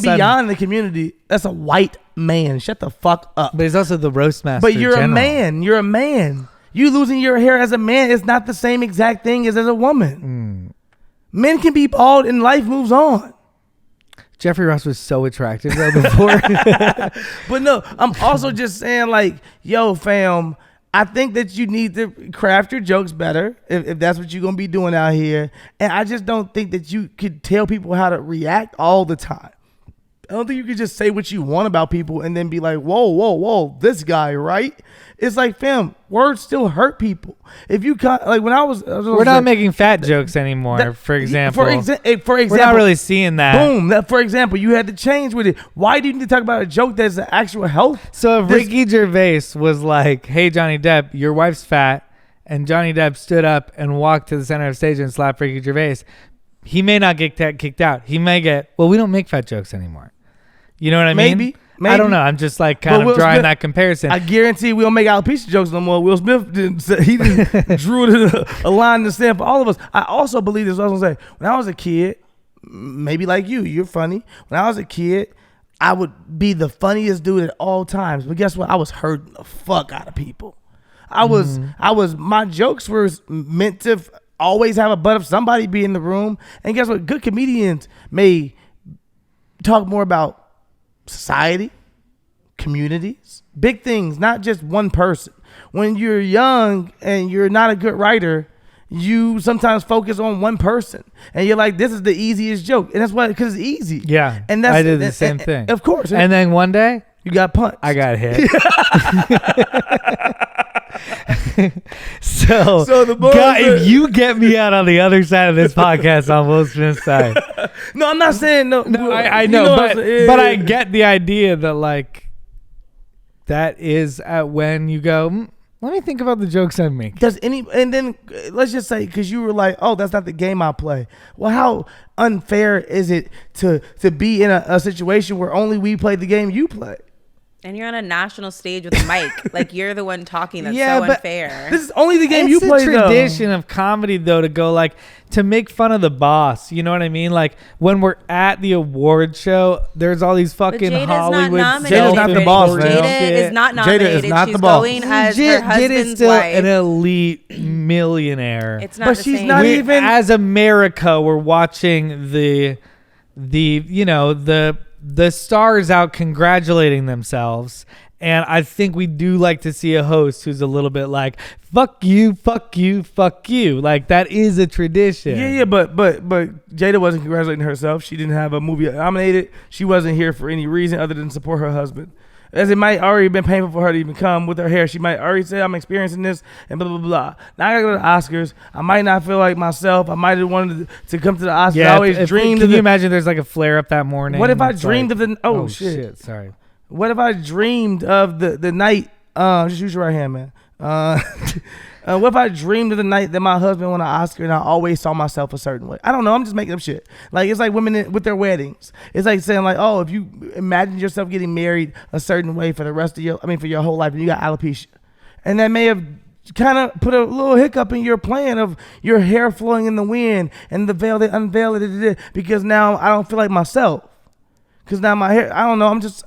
beyond the community, that's a white man. Shut the fuck up. But he's also the roast master. But you're a man. You're a man. You losing your hair as a man is not the same exact thing as a woman. Men can be bald and life moves on. Jeffrey Ross was so attractive though before. But no, I'm also just saying like, yo, fam, I think that you need to craft your jokes better if that's what you're going to be doing out here. And I just don't think that you could tell people how to react all the time. I don't think you could just say what you want about people and then be like, whoa, this guy, right? It's like, fam, words still hurt people. If you like when I was we're not making fat jokes anymore. For example, for example, we're not really seeing that. Boom. For example, you had to change with it. Why do you need to talk about a joke that's an actual health? So if Ricky Gervais was like, "Hey, Johnny Depp, your wife's fat," and Johnny Depp stood up and walked to the center of the stage and slapped Ricky Gervais, he may not get kicked out. He may get, well, we don't make fat jokes anymore. You know what I mean? Maybe. I don't know. I'm just like kind of drawing that comparison. I guarantee we don't make alopecia jokes no more. Will Smith he drew a line in the sand for all of us. I also believe this. I was gonna say, when I was a kid, maybe like you're funny. When I was a kid, I would be the funniest dude at all times. But guess what? I was hurting the fuck out of people. My jokes were meant to always have a butt of somebody be in the room. And guess what? Good comedians may talk more about society, communities, big things, not just one person. When you're young and you're not a good writer, you sometimes focus on one person and you're like, this is the easiest joke. And that's why, because it's easy. Yeah. And I did the same thing. Of course. And then one day you got punched. I got hit. So if you get me out on the other side of this podcast on Will Smith's side. No, I'm not saying no. I know, but I get the idea that like that is at when you go, let me think about the jokes I make. And then let's just say, because you were like, oh, that's not the game I play. Well, how unfair is it to be in a situation where only we play the game you play? And you're on a national stage with a mic. Like, you're the one talking. That's so unfair. This is only the game you play, It's a tradition of comedy, though, to go, like, to make fun of the boss. You know what I mean? Like, when we're at the award show, there's all these fucking Hollywood... Jada's not the boss, man. Jada is not nominated. Jada is not She's the boss. going as her husband's Jada is still wife. an elite millionaire. It's not the she's same. not even... As America, we're watching the stars out congratulating themselves. And I think we do like to see a host who's a little bit like, fuck you, fuck you, fuck you. Like, that is a tradition. Yeah, but Jada wasn't congratulating herself. She didn't have a movie nominated. She wasn't here for any reason other than support her husband. As it might already been painful for her to even come with her hair. She might already say, I'm experiencing this and blah, blah, blah. Now I gotta go to the Oscars. I might not feel like myself. I might have wanted to come to the Oscars. Yeah, I always dreamed Can you imagine there's like a flare up that morning? What if I dreamed of the... Oh, shit. Sorry. What if I dreamed of the night... just use your right hand, man. What if I dreamed of the night that my husband won an Oscar and I always saw myself a certain way? I don't know. I'm just making up shit. Like, it's like women with their weddings. It's like saying like, oh, if you imagine yourself getting married a certain way for the rest of for your whole life, and you got alopecia. And that may have kind of put a little hiccup in your plan of your hair flowing in the wind and the veil they unveiled it because now I don't feel like myself. Cause now my hair, I don't know. I'm just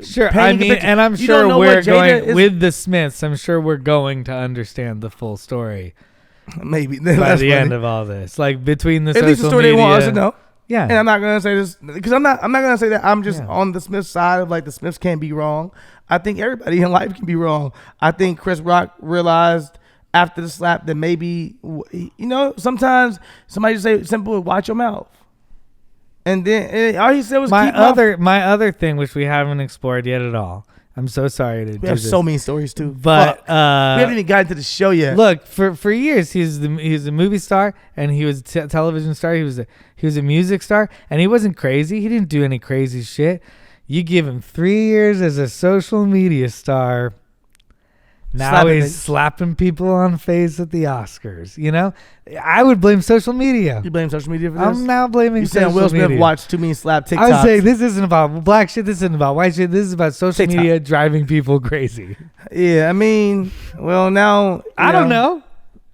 Sure. I painting a mean, picture. and I'm You sure don't know we're what Jada going is- with the Smiths. I'm sure we're going to understand the full story maybe by that's the funny. end of all this. Like between the At least the social story they media. want us to know. Yeah. And I'm not gonna say this because I'm not gonna say that I'm just Yeah. on the Smith side of like the Smiths can't be wrong. I think everybody in life can be wrong. I think Chris Rock realized after the slap that maybe sometimes somebody just say simple, watch your mouth. And then all he said was my keep mouth. my other thing, which we haven't explored yet at all. I'm so sorry to We do have this. so many stories too. But Fuck. We haven't even gotten to the show yet. look, for years he was a movie star and he was a television star. He was a music star and he wasn't crazy. He didn't do any crazy shit. You give him 3 years as a social media star. Now Slapping he's it. slapping people on face at the Oscars. You know, I would blame social media. You blame social media for this? I'm now blaming You social saying Will Smith media. watched too many slap TikToks? I would say this isn't about black shit. This isn't about white shit. This is about social TikTok. media driving people crazy. Yeah, I mean, well now I don't know.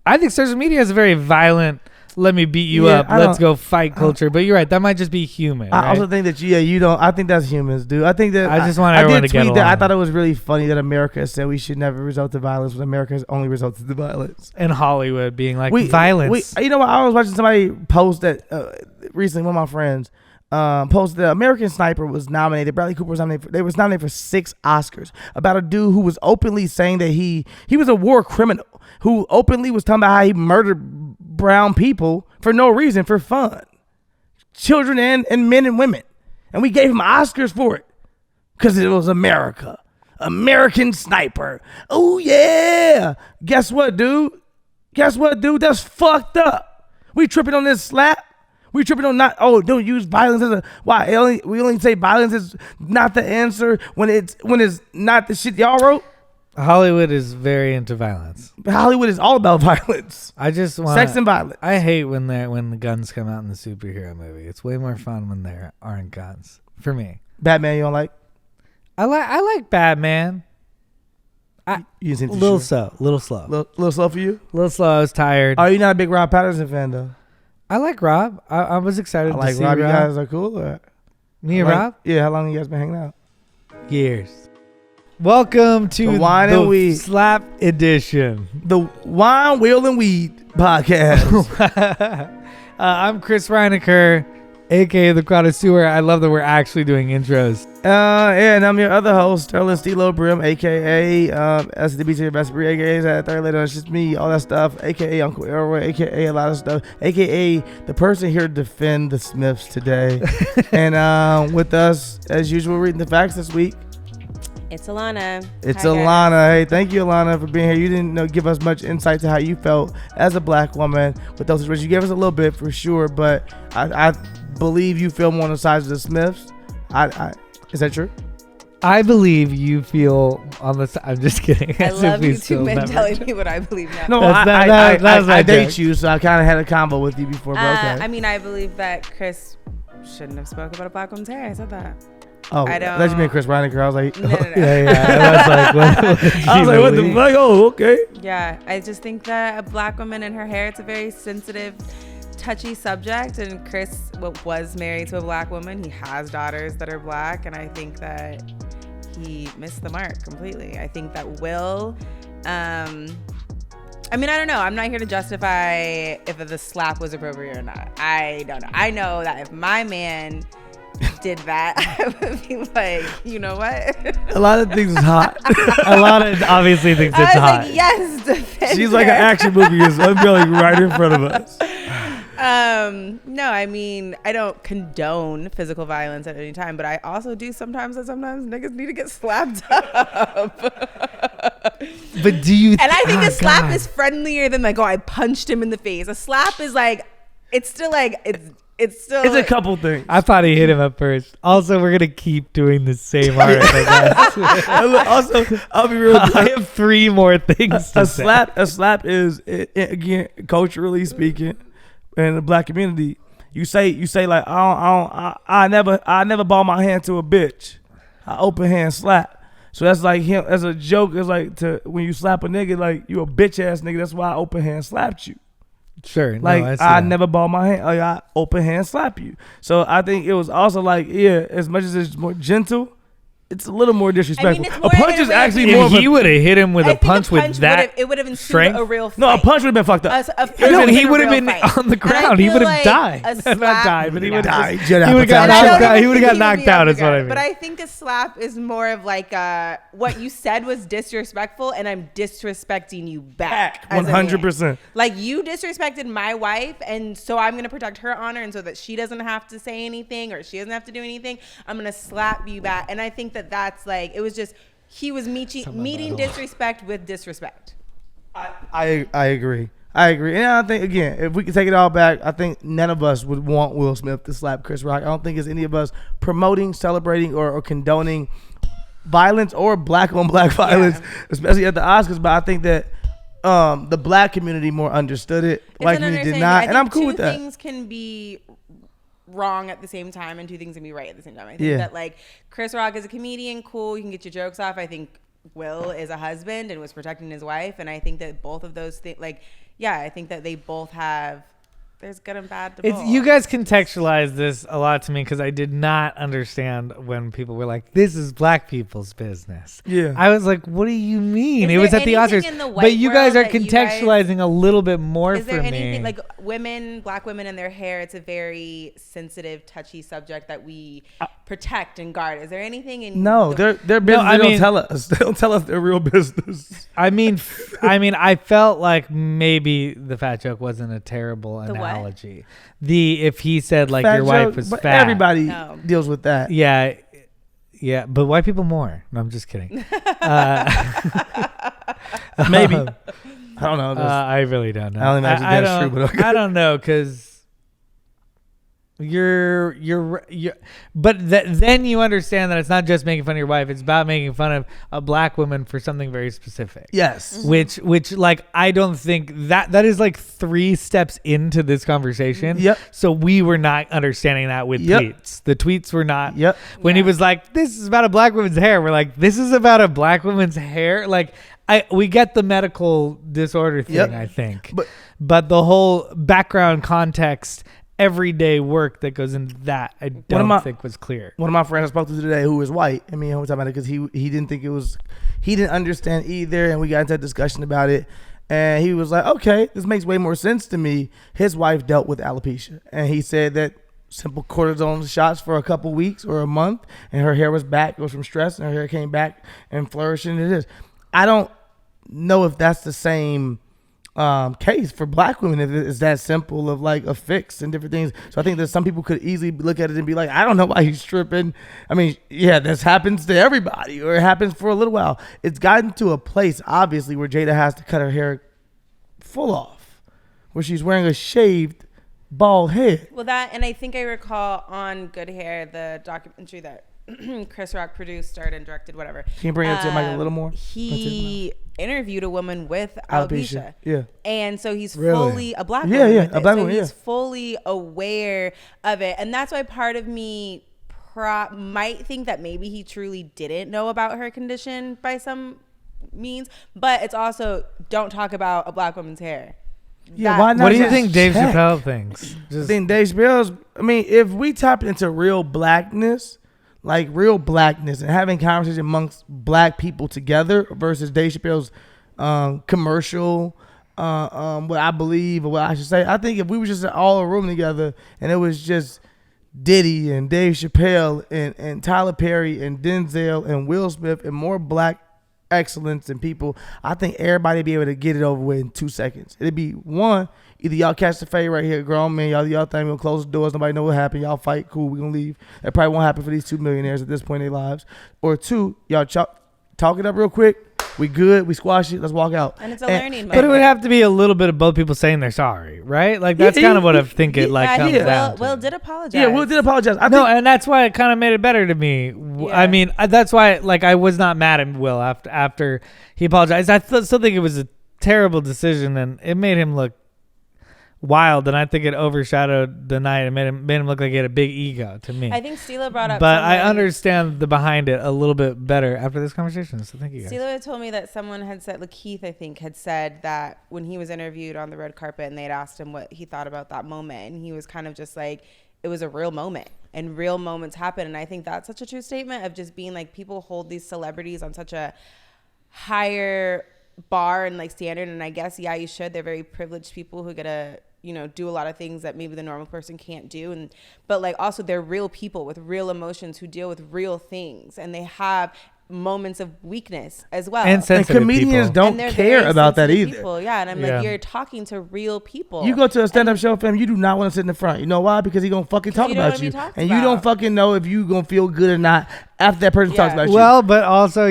I think social media is a very violent. Let me beat you Yeah, up. I Let's don't- go fight culture. But you're right. That might just be human. I right? also think that you don't. I think that's humans, dude. I think that I just want everyone did to get tweet that. I along. thought it was really funny that America said we should never resort to violence, but America has only resulted to violence. in Hollywood being like violence. You know what? I was watching somebody post that recently. One of my friends posted that American Sniper was nominated. Bradley Cooper was nominated. They was nominated for 6 Oscars about a dude who was openly saying that he was a war criminal who openly was talking about how he murdered brown people for no reason, for fun, children and men and women, and we gave him Oscars for it because it was America. American Sniper. Oh yeah. Guess what, dude? That's fucked up. We tripping on this slap. We tripping on don't use violence as a why. We only say violence is not the answer when it's not the shit y'all wrote. Hollywood is very into violence. Hollywood is all about violence, I just want sex and violence. I hate when the guns come out in the superhero movie. It's way more fun when there aren't guns. For me, Batman, you don't like? I like Batman. You didn't seem too Little sure. little slow. Little slow for you. Little slow. I was tired. Are you not a big Rob Patterson fan though? I like Rob. I was excited I to like see Rob. Rob. You guys are cool. Or? Me and Like- Rob. Yeah. How long you guys been hanging out? Years. Welcome to The Wine and Weed. Slap Edition. The Wine, Wheel, and Weed podcast. I'm Chris Reinacher, aka the Connoisseur. I love that we're actually doing intros. And I'm your other host, Untitled Steelo Brim, aka SDB to your best breed, aka Third Later, it's just me, all that stuff, aka Uncle Elroy, aka a lot of stuff, aka the person here to defend the Smiths today. And with us, as usual, reading the facts this week. It's Alahna. It's Hi, guys. Alahna. Hey, thank you, Alahna, for being here. You didn't give us much insight to how you felt as a black woman with those situations. You gave us a little bit for sure, but I believe you feel more on the side of the Smiths. Is that true? I believe you feel on the side. I'm just kidding. I As if love we you still two men never- telling me what I believe now. No, That was I my date joke. you, so I kind of had a combo with you before. But okay. I mean, I believe that Chris shouldn't have spoke about a black woman's hair. I said that. Oh, I don't- let you mean Chris Reinacher. I was like, No. Yeah. I was like, what did I was you like, what the believe? fuck? Oh, okay. Yeah, I just think that a black woman and her hair, it's a very sensitive, touchy subject. And Chris was married to a black woman. He has daughters that are black. And I think that he missed the mark completely. I think that Will, I mean, I don't know. I'm not here to justify if the slap was appropriate or not. I don't know. I know that if my man did that, I would be like, you know what? A lot of things is hot. Alahna obviously thinks it's I was hot. like, yes, defend She's like an her. action movie is unveiling right in front of us. No, I mean, I don't condone physical violence at any time, but I also do sometimes niggas need to get slapped up. But do you? And I think oh, a slap God. is friendlier than like, oh, I punched him in the face. A slap is like, it's still like, it's still. It's a couple things. I thought he hit him up first. Also, we're gonna keep doing the same art. Also, I'll be real. I have 3 more things to A say. slap is again culturally speaking, in the black community. You say like I never ball my hand to a bitch. I open hand slap. So that's like him as a joke. It's like when you slap a nigga like you a bitch ass nigga. That's why I open hand slapped you. Sure. Like, no, I never ball my hand. I open hand slap you. So I think it was also like, yeah, as much as it's more gentle, it's a little more disrespectful. it's A more punch is actually more If of he a... would have hit him with I a think punch with that it would have ensued strength. a real fight. No, a punch would have been fucked up. No, he would have been been on the ground. He would have died. Not died, but he would have Judd he would have got Apatow. knocked out. He would have got knocked out. Is what I mean. But I think a slap is more of like what you said was disrespectful, and I'm disrespecting you back. as a man. 100%. Like, you disrespected my wife, and so I'm gonna protect her honor, and so that she doesn't have to say anything or she doesn't have to do anything, I'm gonna slap you back. And I think that that's like, it was just, he was meeting disrespect with disrespect. I agree. And I think, again, if we can take it all back, I think none of us would want Will Smith to slap Chris Rock. I don't think it's any of us promoting, celebrating, or condoning violence or black on black violence, especially at the Oscars. But I think that the black community more understood it. White community did not. And I'm cool with that. Two things can be wrong at the same time, and two things can be right at the same time. I think that, like, Chris Rock is a comedian, cool, you can get your jokes off. I think Will is a husband and was protecting his wife, and I think that both of those things, like, I think that they both have, there's good and bad to both. You guys contextualize this a lot to me because I did not understand when people were like, "This is black people's business." Yeah, I was like, "What do you mean?" Is It was at the anything Oscars, in the white but you guys are world that you contextualizing a little bit more Is for there me. anything like black women and their hair? It's a very sensitive, touchy subject that we protect and guard. Is there anything in their business? They don't tell us. They don't tell us their real business. I mean, I felt like maybe the fat joke wasn't a terrible analogy. If he said like Fat your wife joke, was but fat, everybody deals with that. Yeah, but white people more. No, I'm just kidding. Maybe. I don't know. I really don't know. I don't imagine that's true, but okay. I don't know because but then you understand that it's not just making fun of your wife. It's about making fun of a black woman for something very specific. Yes. Which like, I don't think that is like 3 steps into this conversation. Yep. So we were not understanding that with tweets. The tweets were not. Yep. When he was like, "This is about a black woman's hair," we're like, "This is about a black woman's hair." Like, we get the medical disorder thing, I think. But the whole background context, everyday work that goes into that, I don't think was clear. One of my friends I spoke to today who was white, I mean, I was talking about it because he didn't think it was, he didn't understand either, and we got into a discussion about it, and he was like, okay, this makes way more sense to me. His wife dealt with alopecia, and he said that simple cortisone shots for a couple weeks or a month, and her hair was back. It was from stress, and her hair came back and flourishing. It is. I don't know if that's the same case for black women, if it's that simple of like a fix and different things. So I think that some people could easily look at it and be like, I don't know why he's tripping. I mean, yeah, this happens to everybody, or it happens for a little while. It's gotten to a place, obviously, where Jada has to cut her hair full off, where she's wearing a shaved bald head. Well, that, and I think I recall on Good Hair, the documentary that Chris Rock produced, starred, and directed, whatever. Can you bring it to Mike a little more? He interviewed a woman with alopecia. Yeah. And so he's Really? fully a black woman. Yeah, with a it. black so woman, he's fully aware of it. And that's why part of me might think that maybe he truly didn't know about her condition by some means. But it's also, don't talk about a black woman's hair. Yeah, why not? What do you just think Dave check? Chappelle thinks? I think Dave Chappelle's, I mean, if we tap into real blackness, like real blackness, and having conversation amongst black people together versus Dave Chappelle's commercial, what I believe, or what I should say, I think if we were just all in a room together and it was just Diddy and Dave Chappelle and Tyler Perry and Denzel and Will Smith and more black excellence and people, I think everybody be able to get it over with in 2 seconds. It'd be one, either y'all catch the fade right here, grown men, y'all think we'll close the doors, nobody know what happened, y'all fight, cool, we gonna leave. That probably won't happen for these 2 millionaires at this point in their lives. Or 2, y'all talk it up real quick, we good, we squash it, let's walk out. And it's a learning moment. But it would have to be a little bit of both people saying they're sorry, right? Like, that's kind of what I think it comes down to. Will did apologize. Yeah, Will did apologize. And that's why it kind of made it better to me. Yeah. I mean, that's why, like, I was not mad at Will after he apologized. I still think it was a terrible decision, and it made him look wild, and I think it overshadowed the night and made him look like he had a big ego to me. I think Steelo brought up, but I understand the behind it a little bit better after this conversation. So thank you guys. Steelo had told me that someone had said, like Keith, I think, had said that when he was interviewed on the red carpet and they'd asked him what he thought about that moment, and he was kind of just like, it was a real moment, and real moments happen. And I think that's such a true statement of just being like, people hold these celebrities on such a higher bar and like standard, and I guess you should. They're very privileged people who get to do a lot of things that maybe the normal person can't do, but like also they're real people with real emotions who deal with real things, and they have moments of weakness as well. And comedians don't care about that either. People. Yeah, and I'm like, you're talking to real people. You go to a stand-up show, fam, you do not want to sit in the front. You know why? Because he's gonna fucking talk about you, and you don't fucking know if you gonna feel good or not after that person talks about you. Well, but also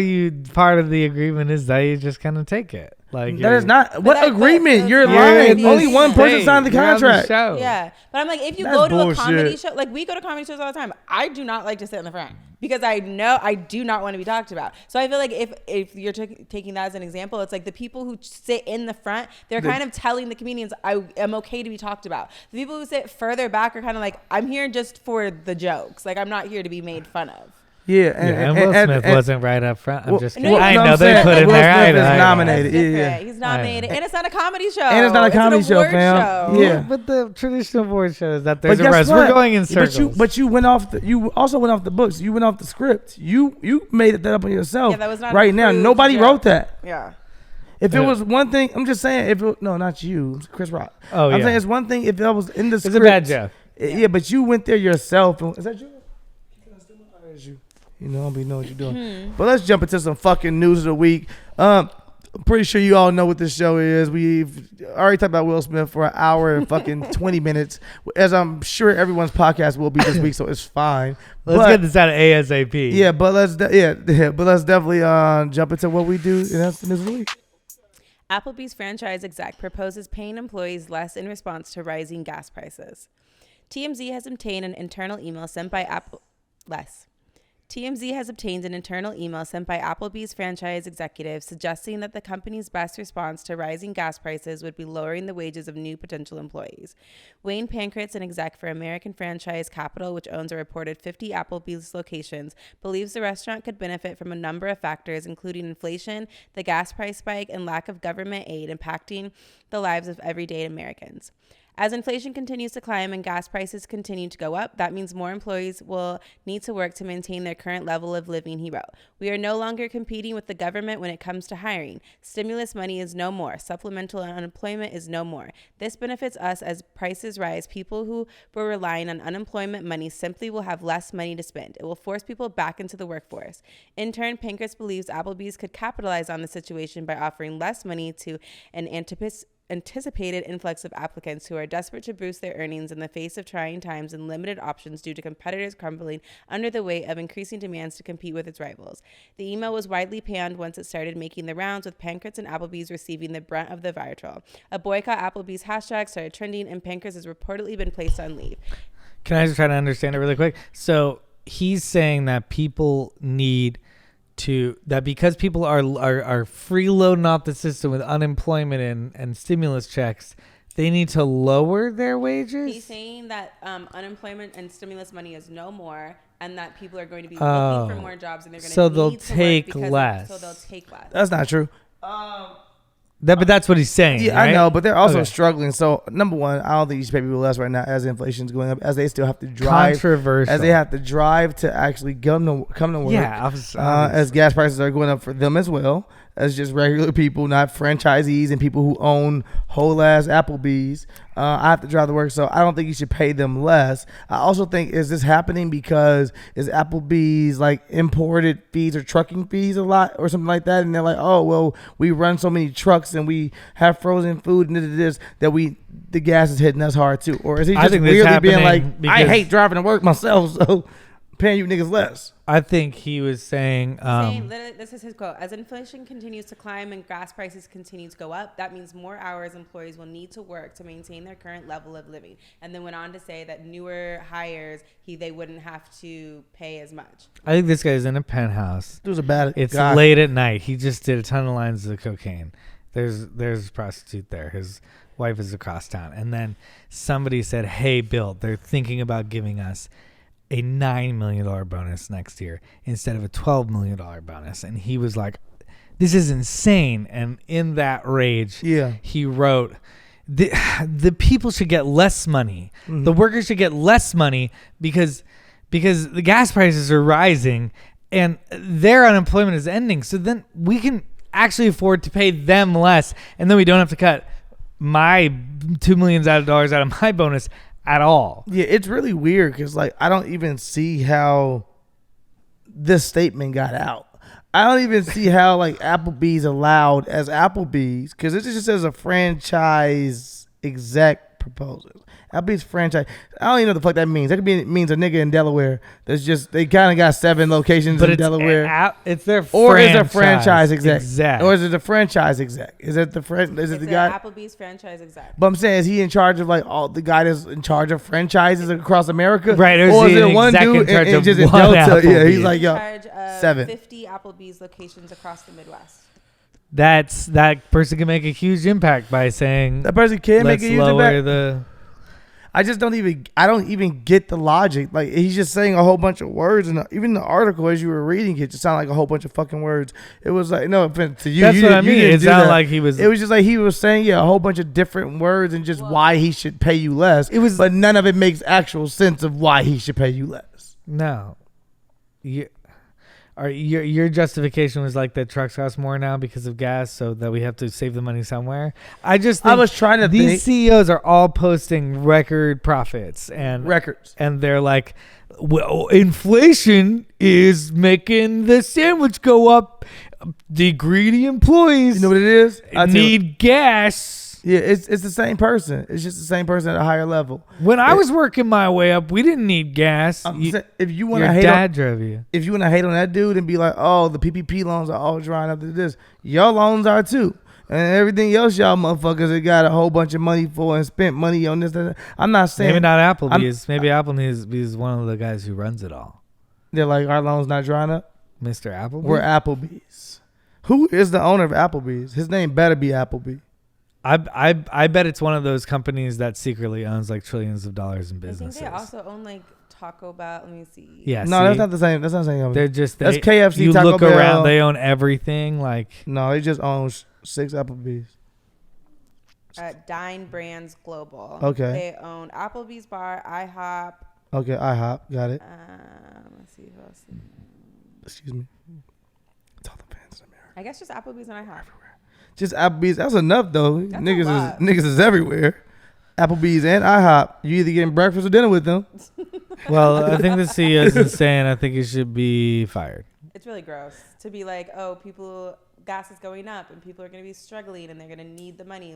part of the agreement is that you just kind of take it. Like that is not what agreement. You're lying. Only one person signed the contract. Yeah, but I'm like, if you go to a comedy show, like we go to comedy shows all the time, I do not like to sit in the front because I know I do not want to be talked about. So I feel like if you're taking that as an example, it's like the people who sit in the front, they're kind of telling the comedians, I am okay to be talked about. The people who sit further back are kind of like, I'm here just for the jokes. Like, I'm not here to be made fun of. Yeah, and Will Smith wasn't right up front. I'm just kidding. No, I know they put in there. Will Smith is nominated. Yeah, he's nominated, and it's not a comedy show. And it's not a comedy show, fam. Yeah, but the traditional award show is that there's a rest. We're going in circles. But you went off. You also went off the books. You went off the script. You made that up on yourself. Yeah, that was not right now. Nobody wrote that. Yeah. If it was one thing, I'm just saying. No, not you, Chris Rock. Oh, I'm saying it's one thing if that was in the script. It's a bad joke. Yeah, but you went there yourself. Is that you? You know, we know what you're doing. But let's jump into some fucking news of the week. I'm pretty sure you all know what this show is. We've already talked about Will Smith for an hour and fucking 20 minutes, as I'm sure everyone's podcast will be this week, so it's fine. Let's get this out of ASAP. Yeah, but let's definitely jump into what we do, and that's the news of the week. Applebee's franchise exec proposes paying employees less in response to rising gas prices. TMZ has obtained an internal email sent by Applebee's franchise executives suggesting that the company's best response to rising gas prices would be lowering the wages of new potential employees. Wayne Pankratz, an exec for American Franchise Capital, which owns a reported 50 Applebee's locations, believes the restaurant could benefit from a number of factors, including inflation, the gas price spike, and lack of government aid impacting the lives of everyday Americans. As inflation continues to climb and gas prices continue to go up, that means more employees will need to work to maintain their current level of living, he wrote. We are no longer competing with the government when it comes to hiring. Stimulus money is no more. Supplemental unemployment is no more. This benefits us as prices rise. People who were relying on unemployment money simply will have less money to spend. It will force people back into the workforce. In turn, Pankratz believes Applebee's could capitalize on the situation by offering less money to an anticipated influx of applicants who are desperate to boost their earnings in the face of trying times and limited options due to competitors crumbling under the weight of increasing demands to compete with its rivals. The email was widely panned once it started making the rounds, with Pankratz and Applebee's receiving the brunt of the viral. A boycott Applebee's hashtag started trending, and Pankratz has reportedly been placed on leave. Can I just try to understand it really quick? So he's saying that people need that because people are freeloading off the system with unemployment and stimulus checks, they need to lower their wages? He's saying that unemployment and stimulus money is no more, and that people are going to be looking for more jobs, and they're going to need to take less. So they'll take less. That's not true. But that's what he's saying. Yeah, right? I know, but they're also struggling. So number one, I don't think you should pay people less right now as inflation's going up, as they still have to drive. Controversial. As they have to drive to actually come to work. Yeah, as gas prices are going up for them as well, as just regular people, not franchisees and people who own whole ass Applebee's. I have to drive to work, so I don't think you should pay them less. I also think, is this happening because is Applebee's like imported fees or trucking fees a lot or something like that? And they're like, oh, well, we run so many trucks and we have frozen food and this that the gas is hitting us hard too. Or is he just weirdly being like, I hate driving to work myself, so paying you niggas less? I think he was saying, this is his quote: as inflation continues to climb and gas prices continue to go up, that means more hours employees will need to work to maintain their current level of living. And then went on to say that newer hires, they wouldn't have to pay as much. I think this guy's in a penthouse. It was a bad It's guy. Late at night. He just did a ton of lines of cocaine. There's a prostitute there. His wife is across town. And then somebody said, hey, Bill, they're thinking about giving us a $9 million bonus next year instead of a $12 million bonus. And he was like, this is insane. And in that rage, he wrote, the people should get less money. Mm-hmm. The workers should get less money because the gas prices are rising and their unemployment is ending. So then we can actually afford to pay them less. And then we don't have to cut my $2 million out of my bonus at all. Yeah, it's really weird because like I don't even see how this statement got out. I don't even see how like Applebees allowed as Applebees because it just says a franchise exec proposal. Applebee's franchise. I don't even know what the fuck that means. That could be means a nigga in Delaware. That's just they kind of got 7 locations in Delaware. It's their or is it a franchise exec? Or is it a franchise exec? Is it the guy? Applebee's franchise exec. But I'm saying, is he in charge of like all the guy that's in charge of franchises across America? Right. Or is it one dude in just in Delta? Yeah, he's like yo, in charge of 7. 50 Applebee's locations across the Midwest. That person can make a huge impact by saying that person can make a huge impact. I don't even get the logic. Like he's just saying a whole bunch of words, and even the article as you were reading it just sounded like a whole bunch of fucking words. It was like no offense to you. That's what I mean. It sounded like he was. It was just like he was saying a whole bunch of different words and just why he should pay you less. It was, but none of it makes actual sense of why he should pay you less. No, your justification was like that trucks cost more now because of gas, so that we have to save the money somewhere. I was trying to these CEOs are all posting record profits and records, and they're like, well, inflation is making the sandwich go up. The greedy employees, you know what it is? Need gas. Yeah, it's the same person. It's just the same person at a higher level. When I was working my way up, we didn't need gas. If you want to hate, if you want to hate on that dude and be like, oh, the PPP loans are all drying up to this, your loans are too, and everything else y'all motherfuckers that got a whole bunch of money for and spent money on this. I'm not saying maybe not Applebee's. Maybe Applebee's is one of the guys who runs it all. They're like, our loans not drying up. Mr. Applebee's. We're Applebee's. Who is the owner of Applebee's? His name better be Applebee. I bet it's one of those companies that secretly owns like trillions of dollars in businesses. I think they also own like Taco Bell. Let me see. Yeah, no, that's not the same. That's not the same. They're just that's KFC. You Taco look Bell. around, they own everything. Like no, they just own 6 Applebee's. Dine Brands Global. Okay. They own Applebee's Bar, IHOP. Okay, IHOP. Got it. Let's see who else. Excuse me. It's all the fans in America. I guess just Applebee's and IHOP. Just Applebee's. That's enough though. That's Niggas is everywhere. Applebee's and IHOP. You either getting breakfast or dinner with them. Well, I think the CEO is insane. I think he should be fired. It's really gross to be like, oh, gas is going up and people are going to be struggling and they're going to need the money,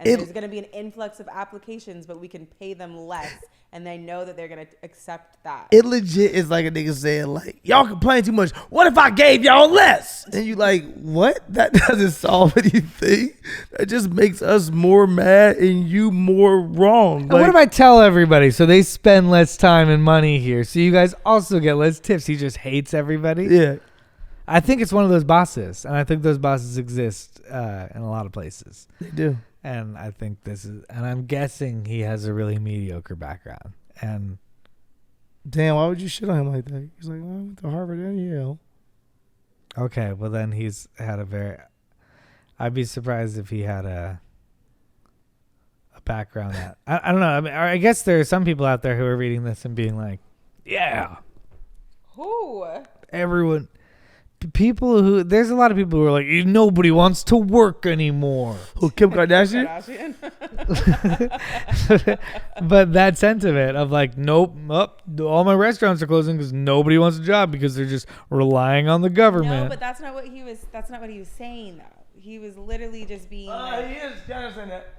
there's going to be an influx of applications, but we can pay them less, and they know that they're going to accept that. It legit is like a nigga saying like, y'all complain too much. What if I gave y'all less? And you like, what? That doesn't solve anything. That just makes us more mad and you more wrong. And what if I tell everybody so they spend less time and money here, so you guys also get less tips? He just hates everybody. Yeah. I think it's one of those bosses, and I think those bosses exist in a lot of places. They do. And I think and I'm guessing he has a really mediocre background. And damn, why would you shit on him like that? He's like, I went to Harvard and Yale. Okay, well then he's had I'd be surprised if he had a background that I don't know. I mean, I guess there are some people out there who are reading this and being like, yeah. Who? Everyone. There's a lot of people who are like, nobody wants to work anymore. Who, Kim Kardashian? But that sentiment of like, nope, all my restaurants are closing because nobody wants a job because they're just relying on the government. No, but that's not what he was saying though. He was literally just being. He is kind of saying that.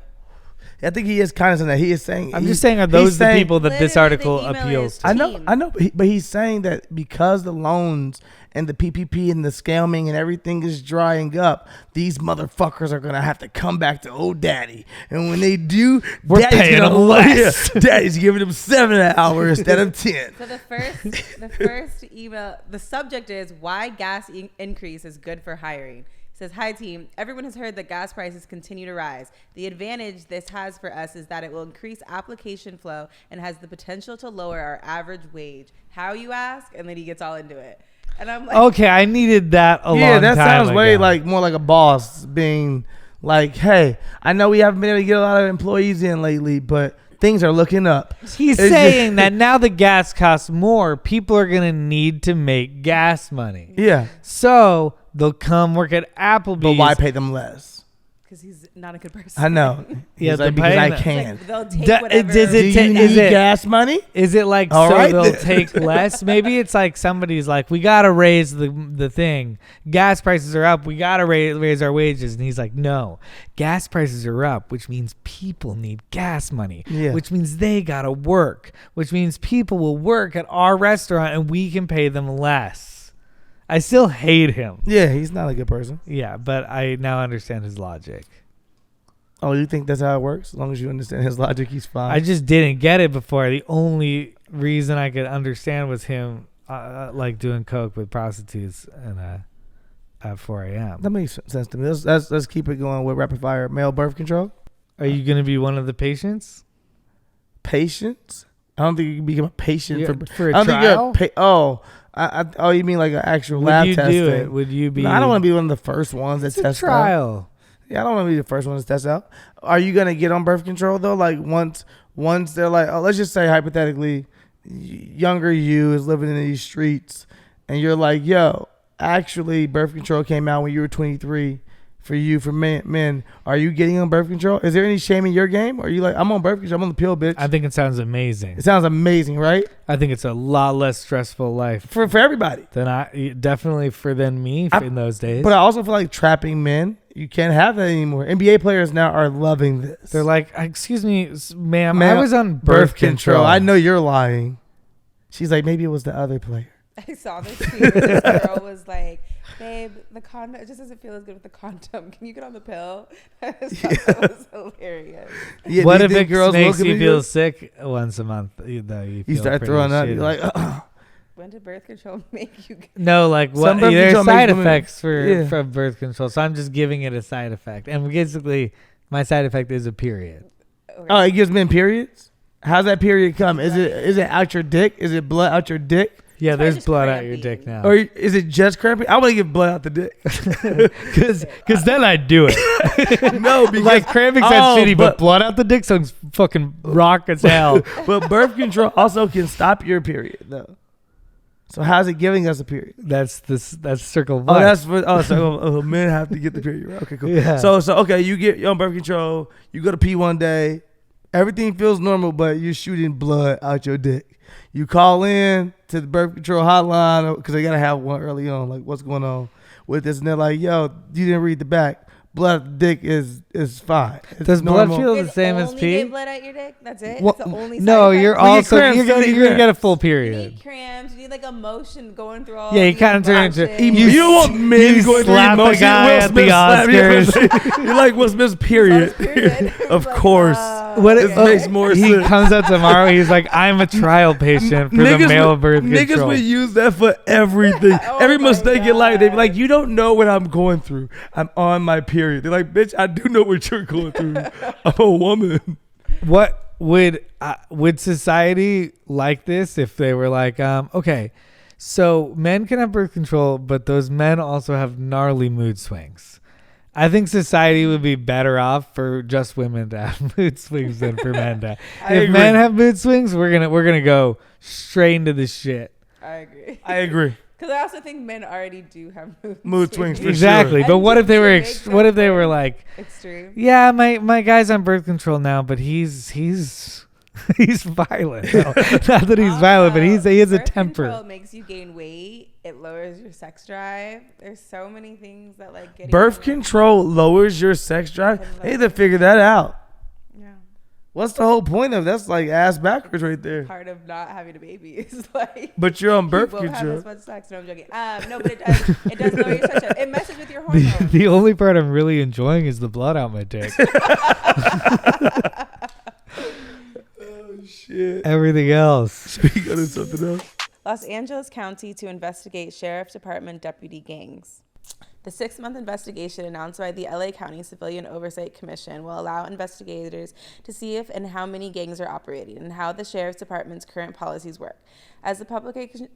I think he is kind of saying that. He is saying. I'm just saying, are those the people that this article appeals to? I know, but he's saying that because the loans and the PPP and the scamming and everything is drying up, these motherfuckers are gonna have to come back to old daddy. And when they do, we're paying them less. Daddy's giving them 7 an hour instead of 10. So the first email, the subject is why gas increase is good for hiring. says, hi team. Everyone has heard that gas prices continue to rise. The advantage this has for us is that it will increase application flow and has the potential to lower our average wage. How, you ask? And then he gets all into it. And I'm like, okay, I needed that a long time ago. Yeah, that sounds way like more like a boss being like, hey, I know we haven't been able to get a lot of employees in lately, but things are looking up. He's saying that now the gas costs more, people are going to need to make gas money. Yeah. So they'll come work at Applebee's. But why pay them less? because he's not a good person. I know. Yeah, like, because I can. Like, they'll take whatever. Is it gas money? Is it like All so right, they'll then. take less? Maybe it's like somebody's like, we gotta raise the thing. Gas prices are up. We gotta raise our wages, and he's like, no, gas prices are up, which means people need gas money, which means they gotta work, which means people will work at our restaurant, and we can pay them less. I still hate him. Yeah, he's not a good person. Yeah, but I now understand his logic. Oh, you think that's how it works? As long as you understand his logic, he's fine. I just didn't get it before. The only reason I could understand was him like doing coke with prostitutes and at 4 a.m. That makes sense to me. Let's keep it going with rapid fire. Male birth control. Are you going to be one of the patients? Patients? I don't think you can become a patient for a I don't trial? think you're oh, you mean like an actual lab Would you test do thing? it? Would you be? No, I don't want to be one of the first ones that It's a test out. trial. Yeah, I don't want to be the first one to test out. Are you gonna get on birth control though? Like once they're like, oh, let's just say hypothetically, younger you is living in these streets, and you're like, yo, actually, birth control came out when you were 23. For you, for men, are you getting on birth control? Is there any shame in your game? Or are you like, I'm on birth control, I'm on the pill, bitch? I think it sounds amazing. It sounds amazing, right? I think it's a lot less stressful life For everybody. than definitely than me in those days. But I also feel like trapping men, you can't have that anymore. NBA players now are loving this. They're like, excuse me, ma'am, I was on birth control. I know you're lying. She's like, maybe it was the other player. I saw this tweet where this girl was like, babe, the condom, it just doesn't feel as good with the condom. Can you get on the pill? I just thought that was hilarious. Yeah, What if it makes you feel sick once a month? You start throwing up. You're like, when did birth control make you get no, like what? Some birth There's control side makes women- effects from birth control, so I'm just giving it a side effect. And basically, my side effect is a period. okay. Oh, it gives men periods? How's that period come? Is it out your dick? Is it blood out your dick? Yeah, Probably there's just blood out your cramping. dick now. Or is it just cramping? I want to get blood out the dick. Because then I'd do it. No, because Like cramping sounds shitty, but but blood out the dick sounds fucking rock as hell. but birth control also can stop your period though. So how's it giving us a period? That's circle of Oh, life. so men have to get the period. Right? Okay, cool. Yeah. So okay, you're on birth control. You go to pee one day. Everything feels normal, but you're shooting blood out your dick. You call in to the birth control hotline because they gotta have one early on. Like, what's going on with this? And they're like, yo, you didn't read the back. Blood out the dick is fine. It's Does blood normal. feel the It's same as only pee? get blood out your dick? That's it? Well, It's the only No, side effect? you're Well, you also cramps, you're you gonna need get a full You period. need cramps. You need like emotion going through all Yeah, you the kind of turn into emotions. You don't want men you going through slap the emotion. guy Will at Smith the slap you. Oscars. You're like Will Smith's period. Of course. What This makes more he sense. comes out tomorrow. He's like, I'm a trial patient for the male birth Niggas control. would use that for everything. Oh Every my mistake in life, they be God. like, you don't know what I'm going through. I'm on my period. They're like, bitch, I do know what you're going through. I'm a woman. What would society like this if they were like, okay, so men can have birth control, but those men also have gnarly mood swings. I think society would be better off for just women to have mood swings than for men to. I If agree. men have mood swings, we're gonna go straight into the shit. I agree. agree. Because I also think men already do have Mood swings for Exactly, sure. but what if they were Make them what if they were more like, extreme. yeah, my guy's on birth control now, but he's he's violent. No, not that he's violent, but he has a Birth temper. control makes you gain weight. It lowers your sex drive. There's so many things that like getting Birth control lowers your sex drive. They need to figure that out. Yeah. What's the whole point of that's like ass backwards right there. Part of not having a baby is like. But you're on birth you won't have control. as much sex. No, I'm joking. No, but it does lower your sex drive. It messes with your hormones. The only part I'm really enjoying is the blood out my dick. Oh shit. Everything else. Should we go to something else? Los Angeles County to investigate Sheriff Department deputy gangs. The 6-month investigation announced by the LA County Civilian Oversight Commission will allow investigators to see if and how many gangs are operating and how the Sheriff's Department's current policies work. As the publication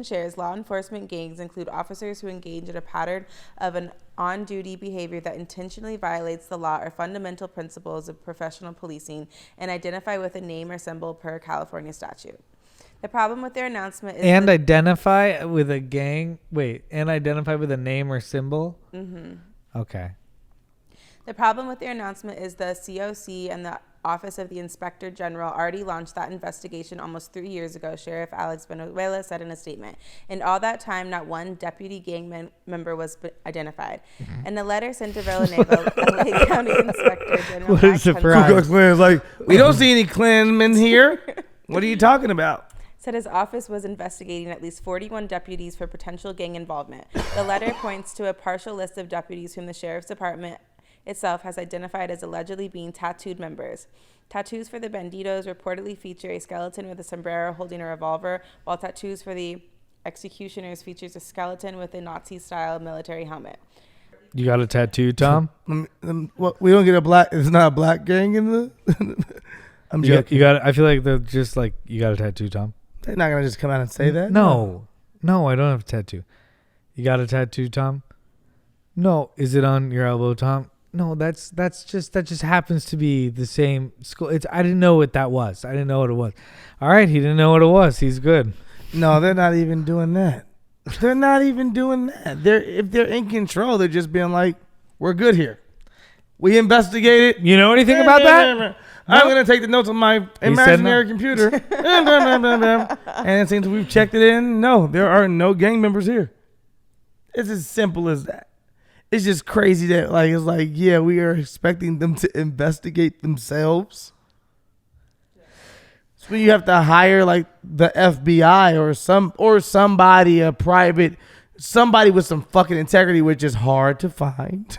shares, law enforcement gangs include officers who engage in a pattern of an on-duty behavior that intentionally violates the law or fundamental principles of professional policing and identify with a name or symbol per California statute. The problem with their announcement is identify with a gang. Wait, and identify with a name or symbol? Mm-hmm. Okay. The problem with their announcement is the COC and the Office of the Inspector General already launched that investigation almost 3 years ago, Sheriff Alex Benuela said in a statement. In all that time, not one deputy gang member was identified. Mm-hmm. In a letter sent to Villanueva, LA County Inspector General what a surprise. Ku Klux Klan is like, we don't see any Klansmen here. What are you talking about? Said his office was investigating at least 41 deputies for potential gang involvement. The letter points to a partial list of deputies whom the Sheriff's Department itself has identified as allegedly being tattooed members. Tattoos for the banditos reportedly feature a skeleton with a sombrero holding a revolver, while tattoos for the executioners features a skeleton with a Nazi-style military helmet. You got a tattoo, Tom? What, we don't get a black. It's not a black gang in the. I'm joking. You got. I feel like they're just like, you got a tattoo, Tom. They're not gonna just come out and say that. No, I don't have a tattoo. You got a tattoo, Tom? No. Is it on your elbow, Tom? No, that just happens to be the same school. I didn't know what that was. I didn't know what it was. All right, he didn't know what it was. He's good. No, they're not even doing that. They're not even doing that. If they're in control, they're just being like, "We're good here. We investigated." You know anything about that? I'm going to take the notes on my imaginary computer. And it seems we've checked it in. No, there are no gang members here. It's as simple as that. It's just crazy that it's like, yeah, we are expecting them to investigate themselves. So you have to hire like the FBI or somebody, a private, somebody with some fucking integrity, which is hard to find.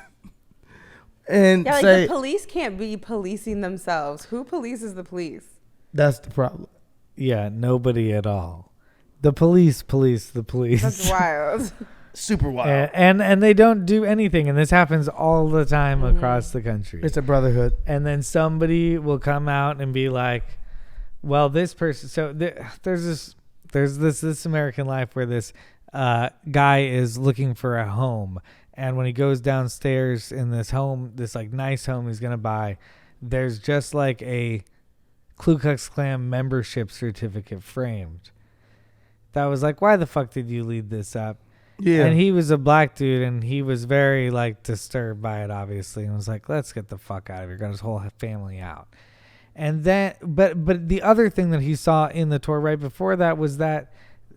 And yeah, say, the police can't be policing themselves. Who polices the police? That's the problem. Yeah, nobody at all. The police police the police. That's wild. Super wild. And they don't do anything, and this happens all the time across the country. It's a brotherhood. And then somebody will come out and be like, well, this person, so there's this American Life where this guy is looking for a home. And when he goes downstairs in this home, this like nice home he's going to buy, there's just like a Ku Klux Klan membership certificate framed. That was like, why the fuck did you leave this up? Yeah. And he was a black dude, and he was very like disturbed by it, obviously, and was like, let's get the fuck out of here. Got his whole family out. And then, but the other thing that he saw in the tour right before that was that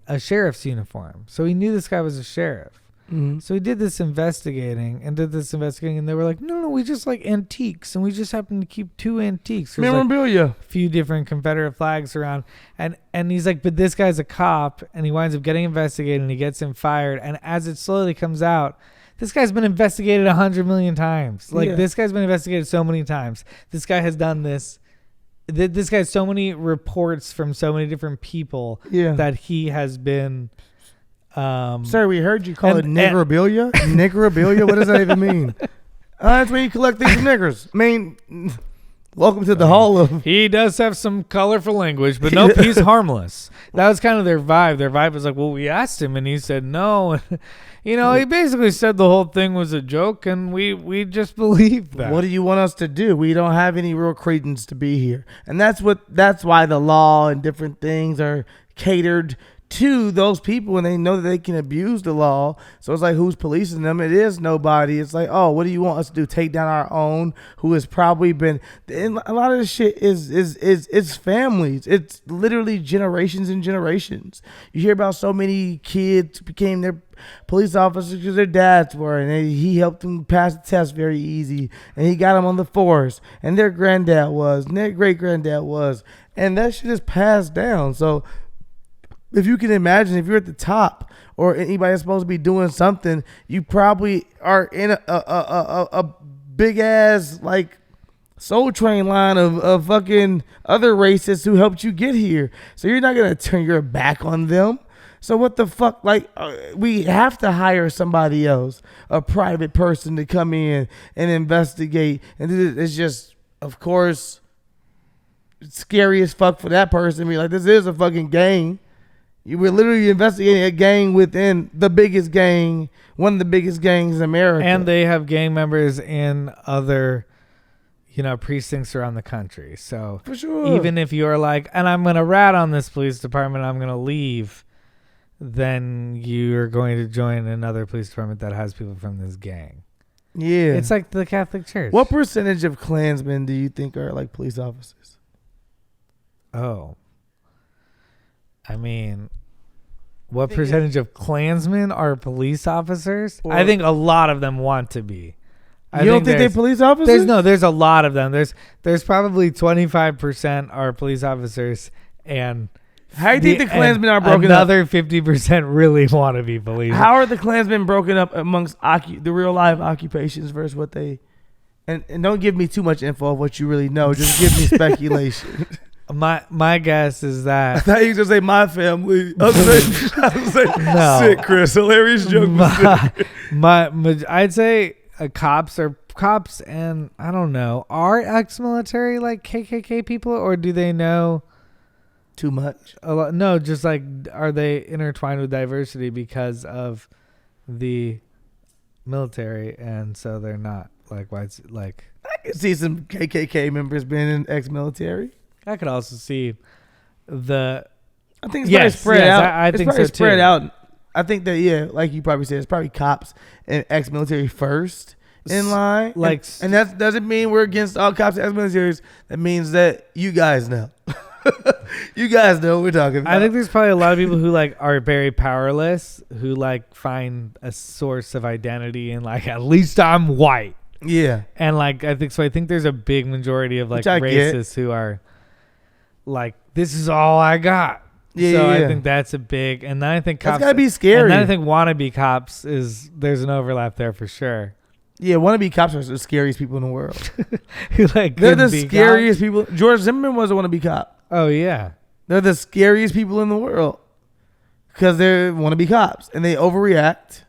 a sheriff's uniform. So he knew this guy was a sheriff. Mm-hmm. So he did this investigating, and they were like, no, we just like antiques, and we just happen to keep 2 antiques. There's memorabilia. Like a few different Confederate flags around, and he's like, but this guy's a cop, and he winds up getting investigated, and he gets him fired, and as it slowly comes out, this guy's been investigated 100 million times. Like, this guy's been investigated so many times. This guy has done this. This guy has so many reports from so many different people that he has been... Sir, we heard you call it niggerabilia. Niggerabilia? What does that even mean? That's where you collect these niggers. I mean, welcome to the hall of... He does have some colorful language, but nope, he's harmless. That was kind of their vibe. Their vibe was like, well, we asked him, and he said no. You know, he basically said the whole thing was a joke, and we just believed that. What do you want us to do? We don't have any real credence to be here. And that's why the law and different things are catered to those people, and they know that they can abuse the law. So it's like, who's policing them? It is nobody. It's like, oh, what do you want us to do? Take down our own, who has probably been... And a lot of this shit is families. It's literally generations and generations. You hear about so many kids who became their police officers because their dads were, and he helped them pass the test very easy, and he got them on the force, and their granddad was, and their great granddad was, and that shit is passed down. So if you can imagine, if you're at the top or anybody that's supposed to be doing something, you probably are in a big ass like Soul Train line of fucking other racists who helped you get here. So you're not going to turn your back on them. So what the fuck? Like, we have to hire somebody else, a private person, to come in and investigate. And it's just, of course, scary as fuck for that person. Be like, this is a fucking gang. You were literally investigating a gang within the biggest gang, one of the biggest gangs in America. And they have gang members in other, precincts around the country. So for sure, even if you're like, and I'm going to rat on this police department, I'm going to leave, then you're going to join another police department that has people from this gang. Yeah. It's like the Catholic Church. What percentage of Klansmen do you think are like police officers? Oh. I mean, what percentage of Klansmen are police officers? I think a lot of them want to be. You don't think they're police officers? There's a lot of them. There's probably 25% are police officers, and how do you think the Klansmen are broken up? Another 50% really want to be police. How are the Klansmen broken up amongst the real life occupations versus what they? And don't give me too much info of what you really know. Just give me speculation. My guess is that I thought you were gonna say my family. I was saying, no. Sick, Chris. Hilarious joke. I'd say cops, and I don't know, are ex-military like KKK people, or do they know too much? A lot? No, just like, are they intertwined with diversity because of the military, and so they're not like whites? Like, I can see some KKK members being in ex-military. I could also see I think it's probably spread out. I think probably so spread too. out. I think that, like you probably said, it's probably cops and ex-military first in line. Like, and that doesn't mean we're against all cops and ex-militaries. That means that you guys know. You guys know what we're talking about. I think there's probably a lot of people who like are very powerless, who like find a source of identity in like, at least I'm white. Yeah. And like, I think there's a big majority of like racists who are like, this is all I got. Yeah, I think that's a big, and then I think cops, that's gotta be scary. And then I think wannabe cops there's an overlap there for sure. Yeah, wannabe cops are the scariest people in the world. They're the scariest people. George Zimmerman was a wannabe cop. Oh yeah, they're the scariest people in the world because they're wannabe cops and they overreact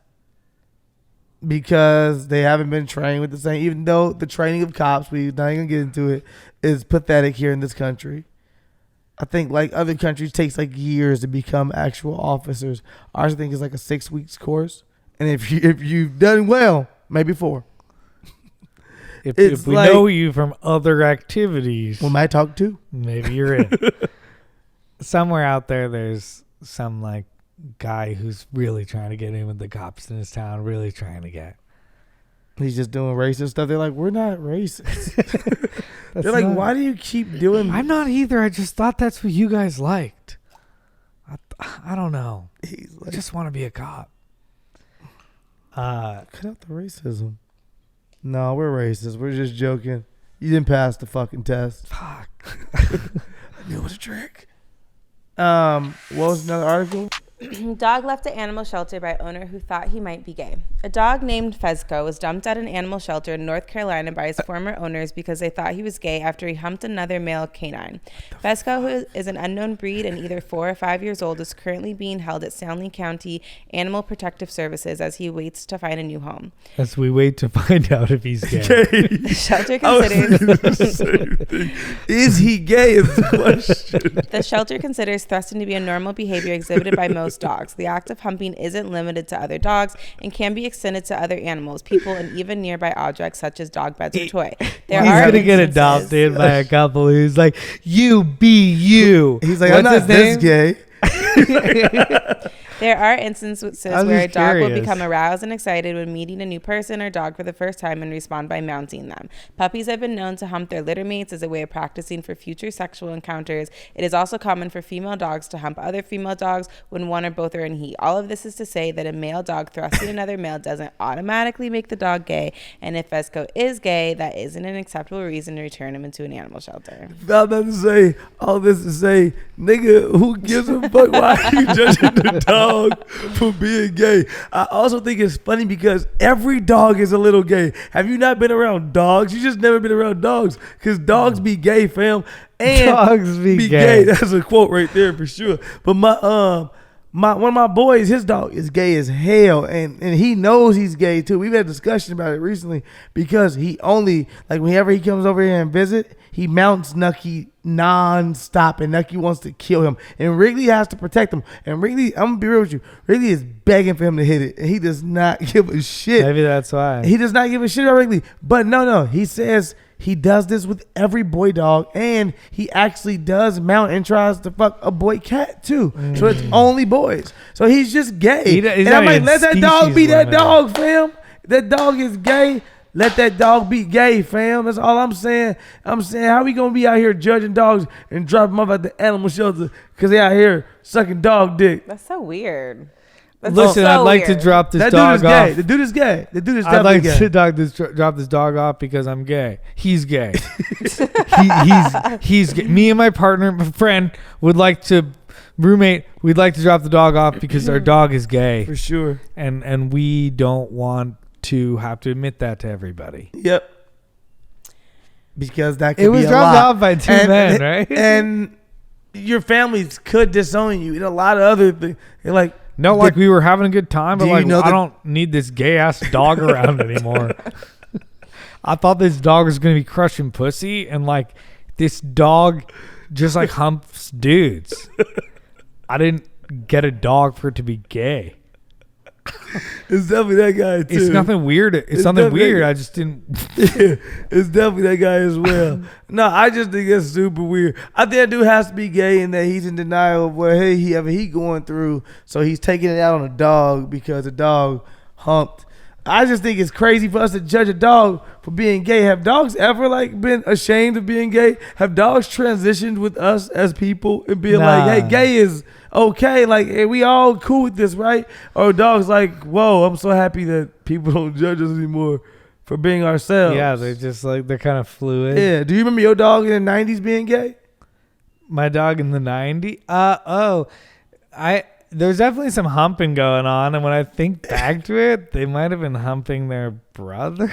because they haven't been trained with the same. Even though the training of cops, we're not even gonna get into it, is pathetic here in this country. I think like other countries takes like years to become actual officers. Ours I think is like a 6 weeks course, and if you've done well, maybe 4. If we know you from other activities, we might talk too. Maybe you're in. Somewhere out there, there's some like guy who's really trying to get in with the cops in his town. Really trying to get. He's just doing racist stuff. They're like, we're not racist. They're like, why do you keep doing? I'm not either. I just thought that's what you guys liked. I don't know. I just want to be a cop. Cut out the racism. No, we're racist. We're just joking. You didn't pass the fucking test. Fuck. I knew it was a trick. What was another article? Dog left at animal shelter by owner who thought he might be gay. A dog named Fezco was dumped at an animal shelter in North Carolina by his former owners because they thought he was gay after he humped another male canine. Fezco, who is an unknown breed and either 4 or 5 years old, is currently being held at Stanley County Animal Protective Services as he waits to find a new home. As we wait to find out if he's gay. The shelter considers... Is he gay is the question. The shelter considers thrusting to be a normal behavior exhibited by most dogs. The act of humping isn't limited to other dogs and can be extended to other animals, people, and even nearby objects such as dog beds or toy. He's gonna get adopted by a couple who's like, you be you. He's like, I'm not this gay. There are instances where a dog will become aroused and excited when meeting a new person or dog for the first time and respond by mounting them. Puppies have been known to hump their litter mates as a way of practicing for future sexual encounters. It is also common for female dogs to hump other female dogs when one or both are in heat. All of this is to say that a male dog thrusting another male doesn't automatically make the dog gay, and if Fezco is gay, that isn't an acceptable reason to return him into an animal shelter. I'm about to say, all this to say, nigga, who gives a fuck? Why are you judging the dog for being gay? I also think it's funny because every dog is a little gay. Have you not been around dogs? You just never been around dogs because dogs be gay, fam. And dogs be gay. That's a quote right there for sure. But my one of my boys, his dog is gay as hell, and he knows he's gay too. We've had a discussion about it recently because he only, like, whenever he comes over here and visit, he mounts Nucky non-stop, and Nucky wants to kill him, and Wrigley has to protect him. And Wrigley, I'm gonna be real with you, Wrigley is begging for him to hit it, and he does not give a shit. Maybe that's why. He does not give a shit about Wrigley. But no, he says he does this with every boy dog, and he actually does mount and tries to fuck a boy cat too. So it's only boys. So he's just gay. He's and I'm not like, even let that dog be species that limited. dog, fam. That dog is gay. Let that dog be gay, fam. That's all I'm saying. I'm saying, how we gonna be out here judging dogs and drop them off at the animal shelter because they out here sucking dog dick? That's so weird. That's Listen, so I'd like weird. to drop this That dog dude is gay. off. The dude is gay. The dude is I'd definitely like gay. to drop this dog off because I'm gay. He's gay. He's gay. Me and my partner, my friend, would like to roommate. We'd like to drop the dog off because our dog is gay, For sure. and we don't want to have to admit that to everybody. Yep. Because that could It was be a dropped lot. off by two men, right? And your families could disown you and a lot of other things. Like, No, like we were having a good time, but Do you like know I that- don't need this gay ass dog around anymore. I thought this dog was gonna be crushing pussy, and like this dog just like humps dudes. I didn't get a dog for it to be gay. it's definitely that guy too. It's nothing weird. It's something definitely- weird. I just didn't. It's definitely that guy as well. No, I just think it's super weird. I think that dude has to be gay and that he's in denial of what he going through. So he's taking it out on a dog because the dog humped. I just think it's crazy for us to judge a dog for being gay. Have dogs ever like been ashamed of being gay? Have dogs transitioned with us as people and being Nah. like, hey, gay is okay, like, hey, we all cool with this, right? Or dogs like, whoa, I'm so happy that people don't judge us anymore for being ourselves. Yeah, they're just like they're kind of fluid. Yeah. Do you remember your dog in the 90s being gay? My dog in the 90s. There's definitely some humping going on, and when I think back to it, they might have been humping their brother.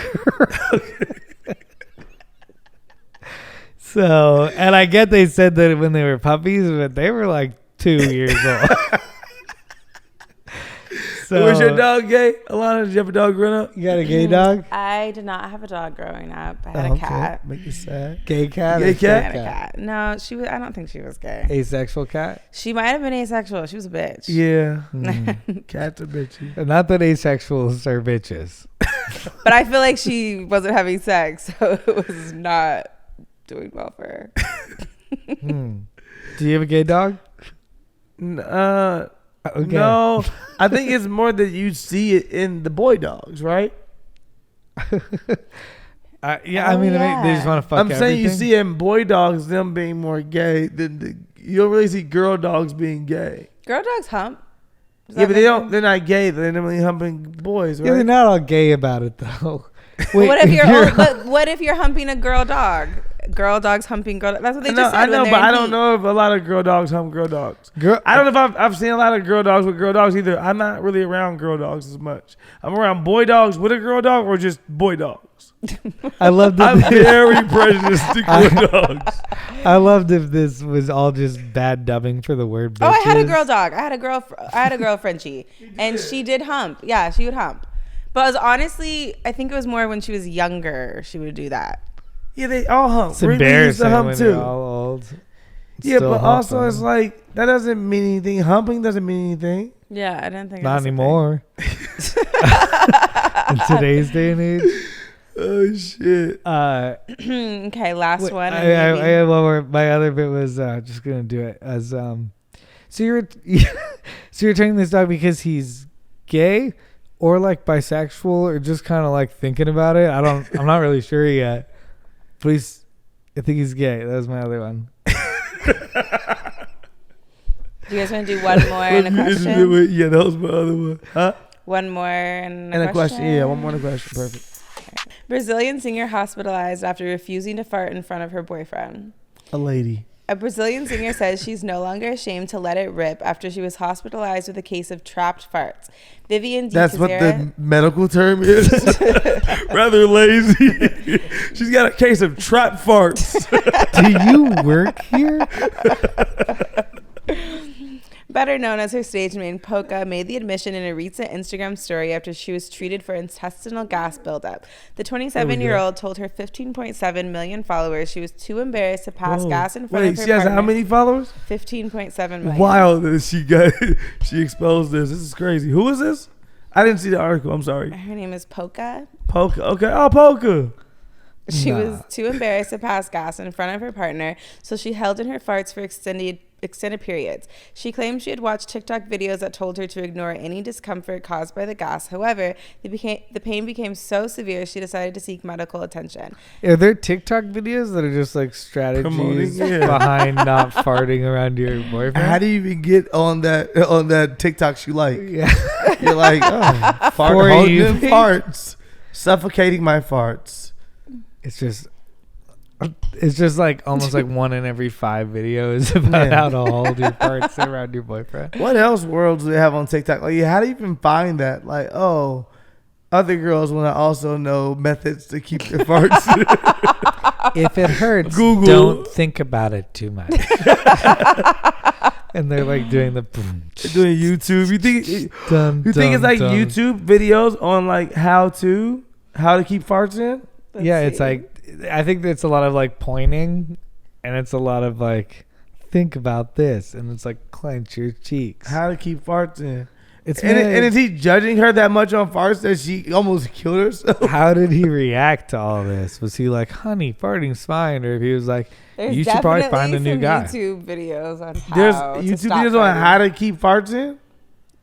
So, and I get they said that when they were puppies, but they were like 2 years old. So, Was your dog gay? Alana, did you have a dog growing up? You got a gay dog? I did not have a dog growing up. I had Oh, a cat. Make you sad. Gay cat? Gay or cat? I had a cat. No, she was. I don't think she was gay. Asexual cat? She might have been asexual. She was a bitch. Yeah. Mm. Cats are bitchy. Not that asexuals are bitches. But I feel like she wasn't having sex, so it was not doing well for her. Do you have a gay dog? Okay. No, I think it's more that you see it in the boy dogs, right? Yeah, I mean, yeah. they just want to fuck I'm saying you everything. see it in boy dogs them being more gay than you don't really see girl dogs being gay. Girl dogs hump. Does Yeah, that but they make don't. sense? They're not gay. They're normally humping boys, right? Yeah, they're not all gay about it though. Wait, What if but what if you're humping a girl dog? Girl dogs humping girl. That's what they just said. I know, when but they're I in don't heat. know if a lot of girl dogs hump girl dogs. Girl, I don't know if I've seen a lot of girl dogs with girl dogs either. I'm not really around girl dogs as much. I'm around boy dogs with a girl dog or just boy dogs. I loved I'm it. very prejudiced to girl dogs. I loved if this was all just bad dubbing for the word. Oh, I had a bitches. girl dog. I had a girl Frenchie, and she did hump. Yeah, she would hump. But it was honestly, I think it was more when she was younger. She would do that. Yeah, they all hump. It's Wrigley used to embarrassing hump when too. they're all old. Yeah, Still but also humping. it's like that doesn't mean anything. Humping doesn't mean anything. Yeah, I didn't think. it Not was a thing. anymore. In today's day and age. Oh shit! Okay, last one. I and maybe- had one more. My other bit was just gonna do it as so you're so you're taking this dog because he's gay or like bisexual or just kind of like thinking about it. I'm not really sure yet. Please, I think he's gay. That was my other one. Do you guys want to do one more and a question? Yeah, that was my other one. Huh? One more and And a question. Yeah, one more question. Perfect. Brazilian singer hospitalized after refusing to fart in front of her boyfriend. A lady. A Brazilian singer says she's no longer ashamed to let it rip after she was hospitalized with a case of trapped farts. Vivian D. That's what Cazeira- the medical term is. Rather lazy. She's got a case of trap farts. Do you work here? better known as her stage name, Polka, made the admission in a recent Instagram story after she was treated for intestinal gas buildup. The 27-year-old told her 15.7 million followers she was too embarrassed to pass gas in front of her she has partner. how many followers? 15.7 million. Wild that she exposed this. This is crazy. Who is this? I didn't see the article. I'm sorry. Her name is Polka. Polka. Okay. Oh, Polka. She was too embarrassed to pass gas in front of her partner, so she held in her farts for extended periods. She claimed she had watched TikTok videos that told her to ignore any discomfort caused by the gas. However, the pain became so severe she decided to seek medical attention. Are there TikTok videos that are just like strategies behind not farting around your boyfriend? How do you even get on that TikTok you like? Yeah. You're like, holding in farts, suffocating my farts. It's just like almost like 1 in every 5 videos about how to hold your farts around your boyfriend. What else worlds do they have on TikTok? Like, how do you even find that? Like, other girls want to also know methods to keep their farts. If it hurts, Google. don't think about it too much. And they're like doing the doing YouTube. You think it's like YouTube videos on like how to keep farts in? It's like, I think it's a lot of like pointing, and it's a lot of like, think about this, and it's like clench your cheeks. How to keep farts in. And is he judging her that much on farts that she almost killed herself? How did he react to all this? Was he like, honey, farting's fine? Or if he was like, you should probably find a new guy. There's YouTube videos on There's how YouTube to stop videos farting. on how to keep farts in?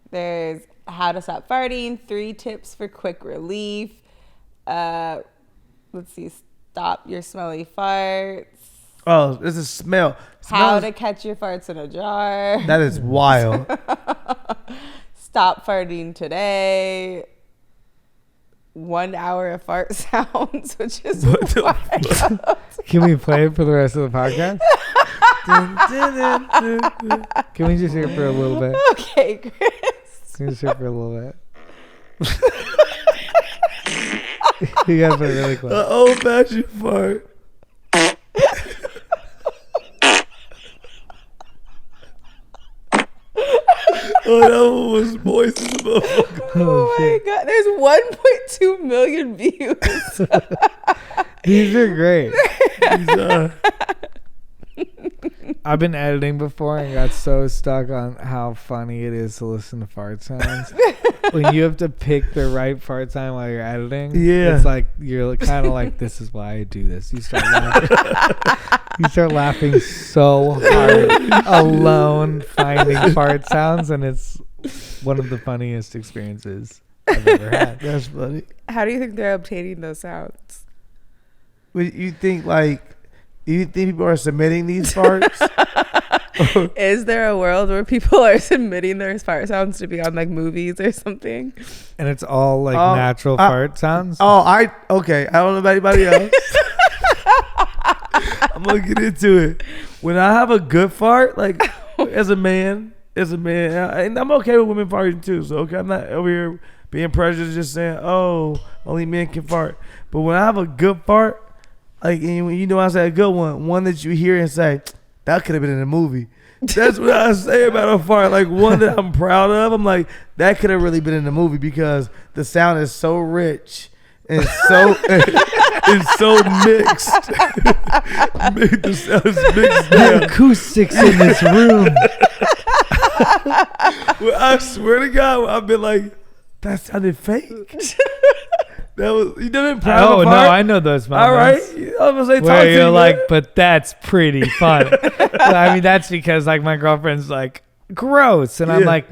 There's how to stop farting, 3 tips for quick relief. Let's see, stop your smelly farts. Oh, this is smell. How to catch your farts in a jar. That is wild. Stop farting today. 1 hour of fart sounds, which is wild. Can we play it for the rest of the podcast? Can we just hear it for a little bit? Okay, Chris. Can we just hear it for a little bit? You gotta put it really close. An old-fashioned fart. That one was moist as a motherfucker. Oh my God. There's 1.2 million views. These are great. I've been editing before and got so stuck on how funny it is to listen to fart sounds. When you have to pick the right fart sound while you're editing, it's like you're kind of like, this is why I do this. You start laughing. You start laughing so hard alone finding fart sounds, and it's one of the funniest experiences I've ever had. That's funny. How do you think they're obtaining those sounds? You think people are submitting these farts? Is there a world where people are submitting their fart sounds to be on like movies or something? And it's all like natural fart sounds? Okay. I don't know about anybody else. I'm going to get into it. When I have a good fart, like as a man, and I'm okay with women farting too. So, okay, I'm not over here being prejudiced just saying, only men can fart. But when I have a good fart, like, and you know, I say a good one that you hear and say, that could have been in a movie. That's what I say about a fart. Like one that I'm proud of. I'm like, that could have really been in a movie because the sound is so rich and so it's so mixed. The sound is mixed. The acoustics in this room. Well, I swear to God, I've been like, that sounded fake. That was, you didn't proud of a fart? No, I know those moments. All right. I was like, where you're like, but that's pretty fun. I mean, that's because like my girlfriend's like, gross. And I'm like,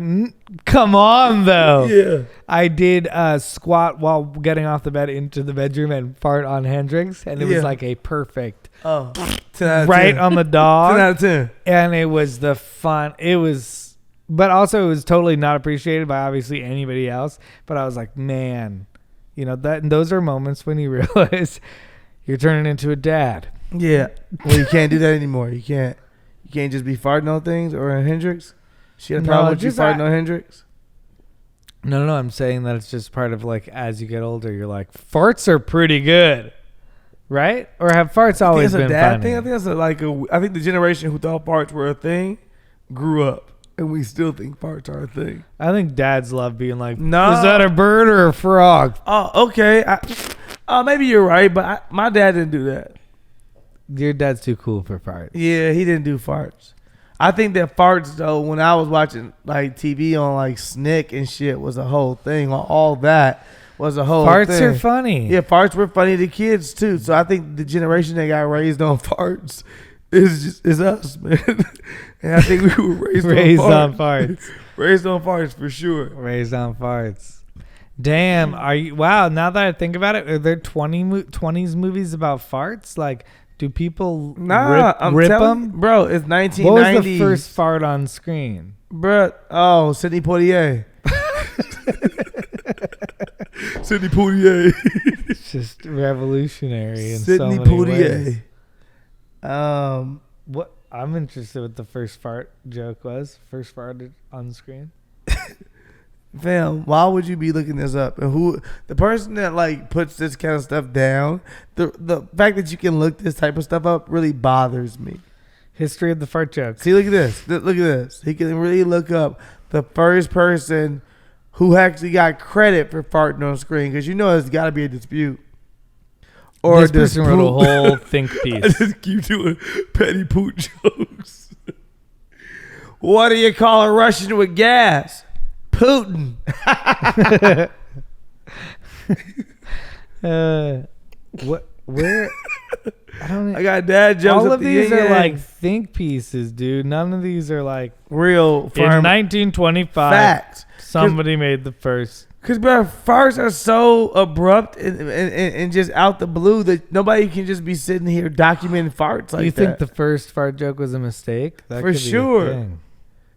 come on though. Yeah. I did squat while getting off the bed into the bedroom and fart on Hendrix. And it was like a perfect, 10 out of right 10. on the dog. 10 out of 10. And it was the fun. But also it was totally not appreciated by obviously anybody else. But I was like, man. You know, those are moments when you realize you're turning into a dad. Yeah. Well, you can't do that anymore. You can't just be farting on things or a Hendrix. She had a problem with you farting on Hendrix? No. I'm saying that it's just part of like as you get older, you're like, farts are pretty good. Right? Or have farts always been a dad funny? thing? I think that's I think the generation who thought farts were a thing grew up. and we still think farts are a thing. I think dads love being like, No. is that a bird or a frog? Oh, okay. Maybe you're right, but my dad didn't do that. Your dad's too cool for farts. Yeah, he didn't do farts. I think that farts, though, when I was watching like TV on like Snick and shit was a whole thing. All that was a whole Farts thing. are funny. Yeah, farts were funny to kids too. So I think the generation that got raised on farts is us, man. And I think we were raised on farts. Raised on farts for sure. Raised on farts. Damn, are you? Wow. Now that I think about it, are there 20s movies about farts? Like, do people rip them? Bro, it's 1990s. What was the first fart on screen? Bro, oh, Sidney Poitier. Sidney Poitier. It's just revolutionary in Sidney so many ways. Poitier. What? I'm interested what the first fart joke was. First fart on screen. Fam, why would you be looking this up? And who the person that like puts this kind of stuff down? The fact that you can look this type of stuff up really bothers me. History of the fart joke. See, look at this. Look at this. He can really look up the first person who actually got credit for farting on screen, because you know there's got to be a dispute. Or this person wrote a whole think piece. I just keep doing petty poot jokes. What do you call a Russian with gas? Putin. What? Where? I don't. I got dad jokes. All of these are like think pieces, dude. None of these are like real. In 1925, facts. Somebody made the first. Because, bro, farts are so abrupt and just out the blue that nobody can just be sitting here documenting farts like that. You think the first fart joke was a mistake? That For could be a sure. thing.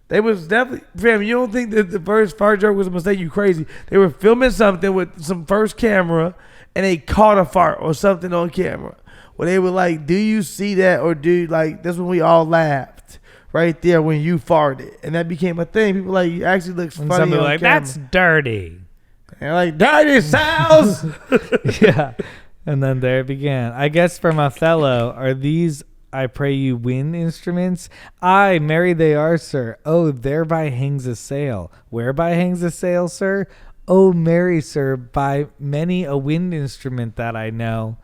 They was definitely, fam, you don't think that the first fart joke was a mistake? You crazy. They were filming something with some first camera and they caught a fart or something on camera. Where they were like, do you see that? Or that's when we all laughed. Right there when you farted. And that became a thing. People like, you actually looks funny on somebody camera. like, that's dirty. And like, dirty sounds. Yeah. And then there it began. I guess from Othello, are these I pray you wind instruments? Aye, merry they are, sir. Oh, thereby hangs a sail. Whereby hangs a sail, sir? Oh, merry, sir, by many a wind instrument that I know.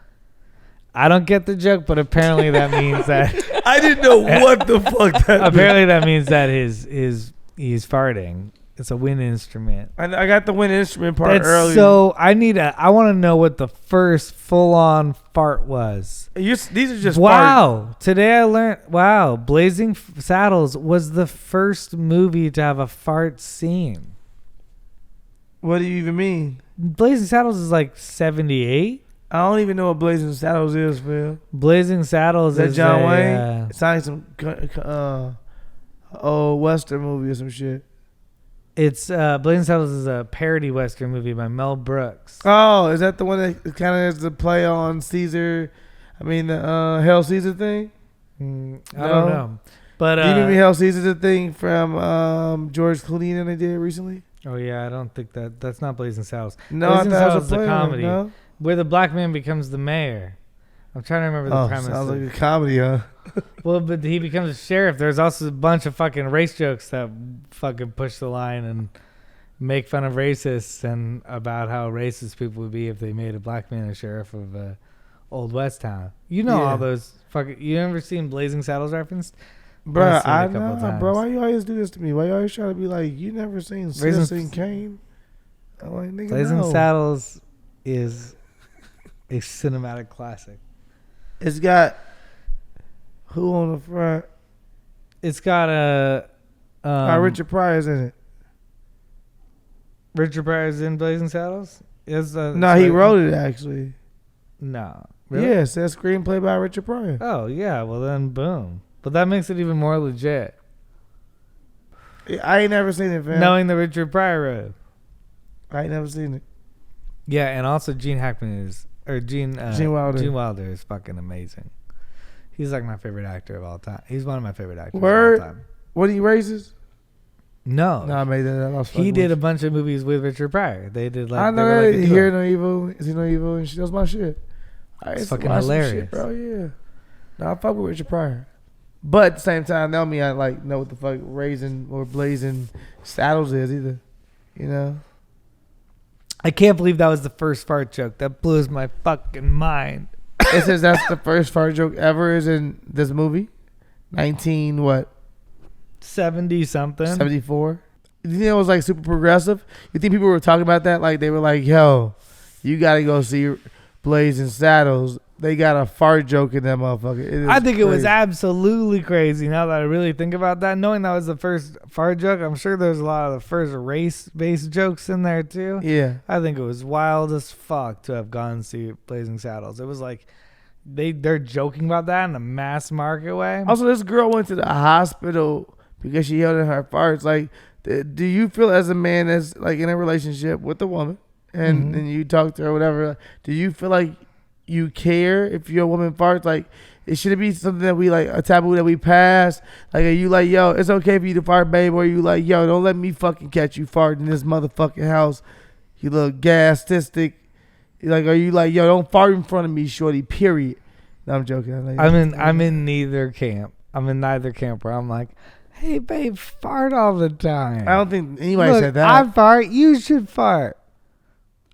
I don't get the joke, but apparently that means that I didn't know what the fuck that apparently that means that he's farting. It's a wind instrument. I got the wind instrument part That's earlier. So I want to know what the first full-on fart was. These are just wow. Farts. Today I learned. Wow, Blazing Saddles was the first movie to have a fart scene. What do you even mean? Blazing Saddles is like 78. I don't even know what Blazing Saddles is, man. Blazing Saddles is that John Wayne? It's like some old Western movie or some shit. It's Blazing Saddles is a parody Western movie by Mel Brooks. Oh, is that the one that kind of has the play on Caesar? I mean, the Hail Caesar thing? I don't know. But do you remember Hail Caesar the thing from George Clooney that they did recently? Oh yeah, I don't think that's not Blazing Saddles. No, Blazing I thought Saddles it was is a comedy no? where the black man becomes the mayor. I'm trying to remember the premise. Sounds like a comedy, huh? Well, but he becomes a sheriff. There's also a bunch of fucking race jokes that fucking push the line and make fun of racists and about how racist people would be if they made a black man a sheriff of Old West town. You know all those fucking. You ever seen Blazing Saddles referenced? Bro, I know, bro. Why you always do this to me? Why you always trying to be like, you never seen Citizen Kane? I'm like, nigga, Blazing Saddles is a cinematic classic. It's got who on the front? It's got Richard Pryor's in it. Richard Pryor's in Blazing Saddles? No, he wrote it actually. No. Really? Yeah, it says screenplay by Richard Pryor. Oh, yeah. Well, then boom. But that makes it even more legit. I ain't never seen it, fam. Knowing that Richard Pryor wrote. I ain't never seen it. Yeah, and also Gene Wilder. Gene Wilder is fucking amazing. He's like my favorite actor of all time. He's one of my favorite actors Word? of all time. What, he racist? No. No, I made that up. He did a bunch of movies with Richard Pryor. They did like. I know that. Like Hear No Evil. Is he No Evil? And she does my shit. It's fucking hilarious. Shit, bro, yeah. No, I fuck with Richard Pryor. But at the same time, that don't mean I like know what the fuck raising or blazing saddles is either. You know. I can't believe that was the first fart joke. That blows my fucking mind. It says that's the first fart joke ever is in this movie. 19 what? 70 something. 74. You think it was like super progressive? You think people were talking about that? Like they were like, yo, you gotta go see Blazing Saddles. They got a fart joke in that motherfucker. I think it was absolutely crazy now that I really think about that. Knowing that was the first fart joke, I'm sure there's a lot of the first race-based jokes in there too. Yeah. I think it was wild as fuck to have gone and see Blazing Saddles. It was like they're joking about that in a mass market way. Also, this girl went to the hospital because she held in her farts. Like, do you feel as a man that's like in a relationship with a woman and you talk to her or whatever, do you feel like you care if your woman farts? Like, it should be something that we like, a taboo that we pass. Like, are you like, yo, it's okay for you to fart, babe? Or are you like, yo, don't let me fucking catch you farting in this motherfucking house, you little gas-tastic. Like, are you like, yo, don't fart in front of me, shorty, period? No, I'm joking. I'm in neither camp. I'm in neither camp where I'm like, hey, babe, fart all the time. I don't think anybody Look, said that. I fart. You should fart.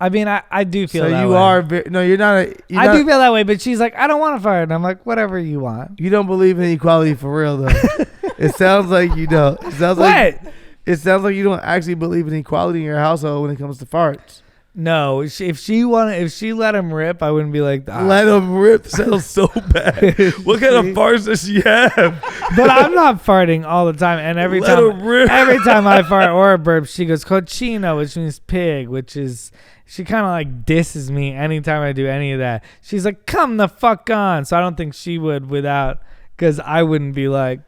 I mean, I do feel so that you way. are no, you're not. I do feel that way, but she's like, I don't want to fart. And I'm like, whatever you want. You don't believe in equality for real, though. It sounds like you don't. It sounds like it sounds like you don't actually believe in equality in your household when it comes to farts. No, if she let him rip, I wouldn't be like, let him rip sounds so bad. What kind of farts does she have? But I'm not farting all the time, and every time I fart or burp, she goes cochino, which means pig, which is she kind of like disses me anytime I do any of that. She's like, come the fuck on. So I don't think she would without, because I wouldn't be like.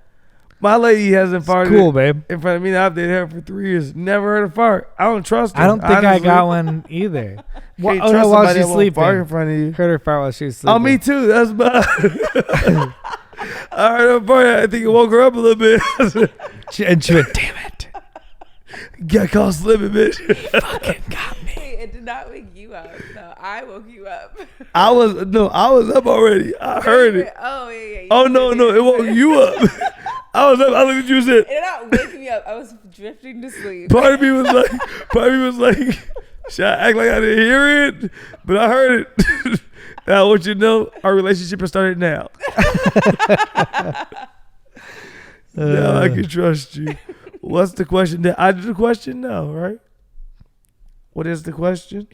My lady hasn't farted cool, babe. in front of me. I've dated her for 3 years. Never heard a fart. I don't trust her. I don't think honestly. I got one either. Can't trust while she's sleeping. Fart in front of you. Heard her fart while she was sleeping. Oh, me too. That's bad. I heard her fart. I think it woke her up a little bit. And she went, damn it. Got caught slipping, bitch. He fucking got me. Wait, it did not wake you up. No, I woke you up. I was up already. I heard it. Oh, yeah. Oh, no, it woke you up. I was up. I looked at you and said, it did not wake me up. I was drifting to sleep. Part of me was like, should I act like I didn't hear it? But I heard it. Now, I want you to know, our relationship has started now. Now I can trust you. What's the question? I did the question? No, right? What is the question?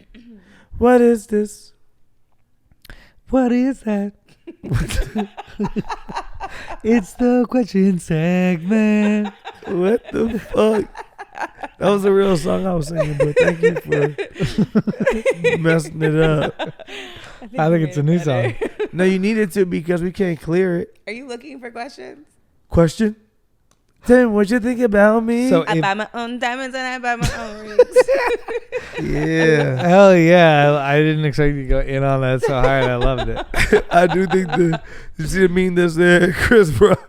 What is this? What is that? It's the question segment. What the fuck? That was a real song I was singing, but thank you for messing it up. I think it's a new song. No, you needed to because we can't clear it. Are you looking for questions? Question? Tell me what you think about me. So I buy my own diamonds and I buy my own rings. Yeah. Hell yeah. I didn't expect you to go in on that so hard. I loved it. I do think you see the meme that's there? Chris Rock.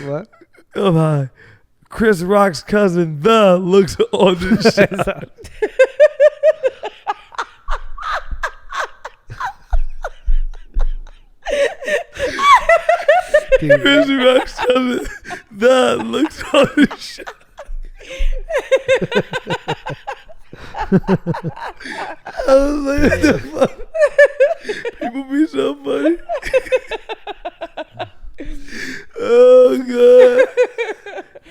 What? Oh my. Chris Rock's cousin, looks on this shit. Chris Rock's cousin, looks on this shit. I was like, what the fuck? People be so funny. Oh, God.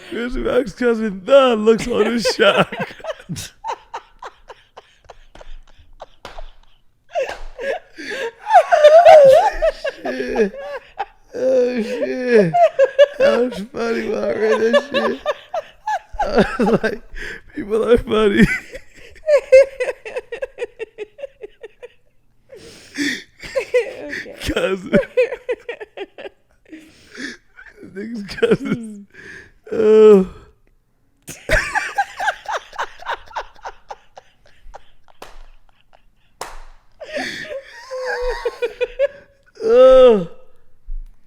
Chris Rock's cousin, looks on his shotgun. Shit. Oh, shit. That was funny when I read that shit. I was like, people are funny. Okay. Cousin. Niggas cousins. Oh. Oh.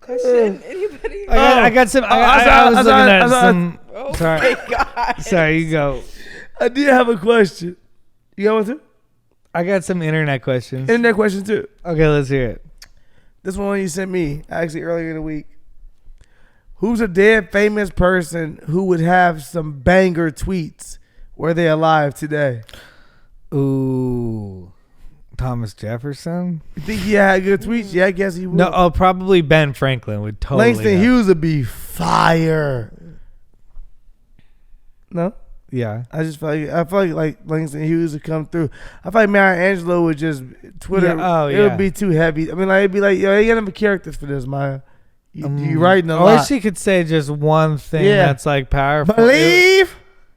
Question? Anybody? I got some. I was looking at some. Oh Sorry. my God. Sorry, you go. I did have a question. You got one too? I got some internet questions. Internet question too. Okay, let's hear it. This one you sent me actually earlier in the week. Who's a dead famous person who would have some banger tweets? Were they alive today? Ooh, Thomas Jefferson. You think he had good tweets? Yeah, I guess he would. No, probably Ben Franklin would totally. Langston Hughes would be fire. No? Yeah. I feel like Langston Hughes would come through. I feel like Maya Angelou would just Twitter. Yeah, it would be too heavy. I mean, like it'd be like, yo, you got enough characters for this, Maya. You writing a lot. Or she could say just one thing that's like powerful. Believe.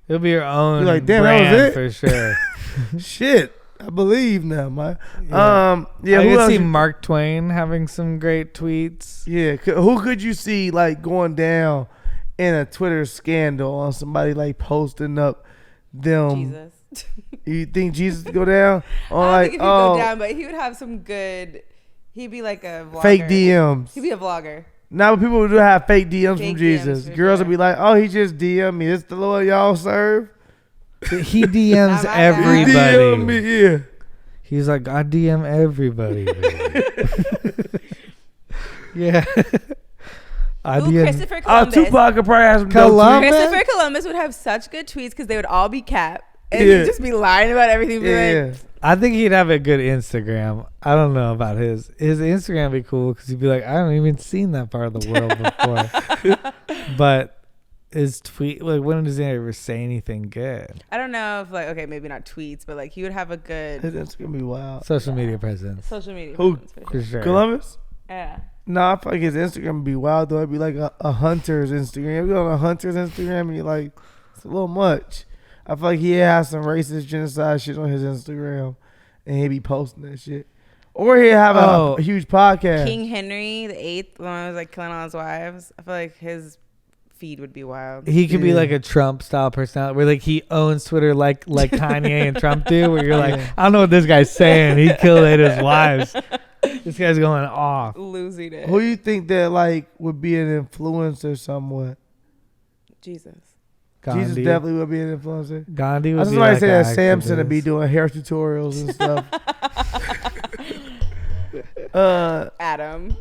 It'll be your own You're like, damn, brand that was it? for sure. Shit, I believe now, Maya. I who could see else? Mark Twain having some great tweets. Yeah, who could you see like going down in a Twitter scandal on somebody like posting up them? Jesus. You think Jesus would go down? Or I don't like, think if he'd go down, but he would have some good. He'd be like a vlogger. fake DMs. He'd be a vlogger. Now people would have fake DMs Fake from Jesus. DMs for Girls sure. would be like, "Oh, he just DM'd me. It's the Lord y'all serve." He DMs Not my guy. He DM'd everybody. me, yeah. He's like, I DM everybody. Baby. Yeah. I Ooh, DM. Christopher Columbus. Tupac could probably have some dope Columbus? tweets. Christopher Columbus would have such good tweets because they would all be cap. And Yeah. he'd just be lying about everything. Be Yeah. like, I think he'd have a good Instagram. I don't know about his. His Instagram would be cool because he'd be like, I haven't even seen that part of the world before. But his tweet, like, when does he ever say anything good? I don't know if like, okay, maybe not tweets, but like he would have a good His Instagram be wild. Social media presence. social media. Who? presence for For sure. sure. Columbus? Yeah. No, I feel like his Instagram would be wild though. It'd be like a hunter's Instagram. If you go on a hunter's Instagram and you're like, it's a little much. I feel like he has some racist genocide shit on his Instagram, and he'd be posting that shit. Or he'd have a huge podcast. King Henry VIII, the one who was like killing all his wives. I feel like his feed would be wild. He could be like a Trump style personality where like he owns Twitter like Kanye and Trump do, where you're like, I don't know what this guy's saying. He killed his wives. This guy's going off. Losing it. Who you think that like would be an influencer somewhat? Jesus. Gandhi. Jesus definitely would be an influencer. Gandhi I would was be somebody like say an that Samson would be activist. doing hair tutorials and stuff. Adam.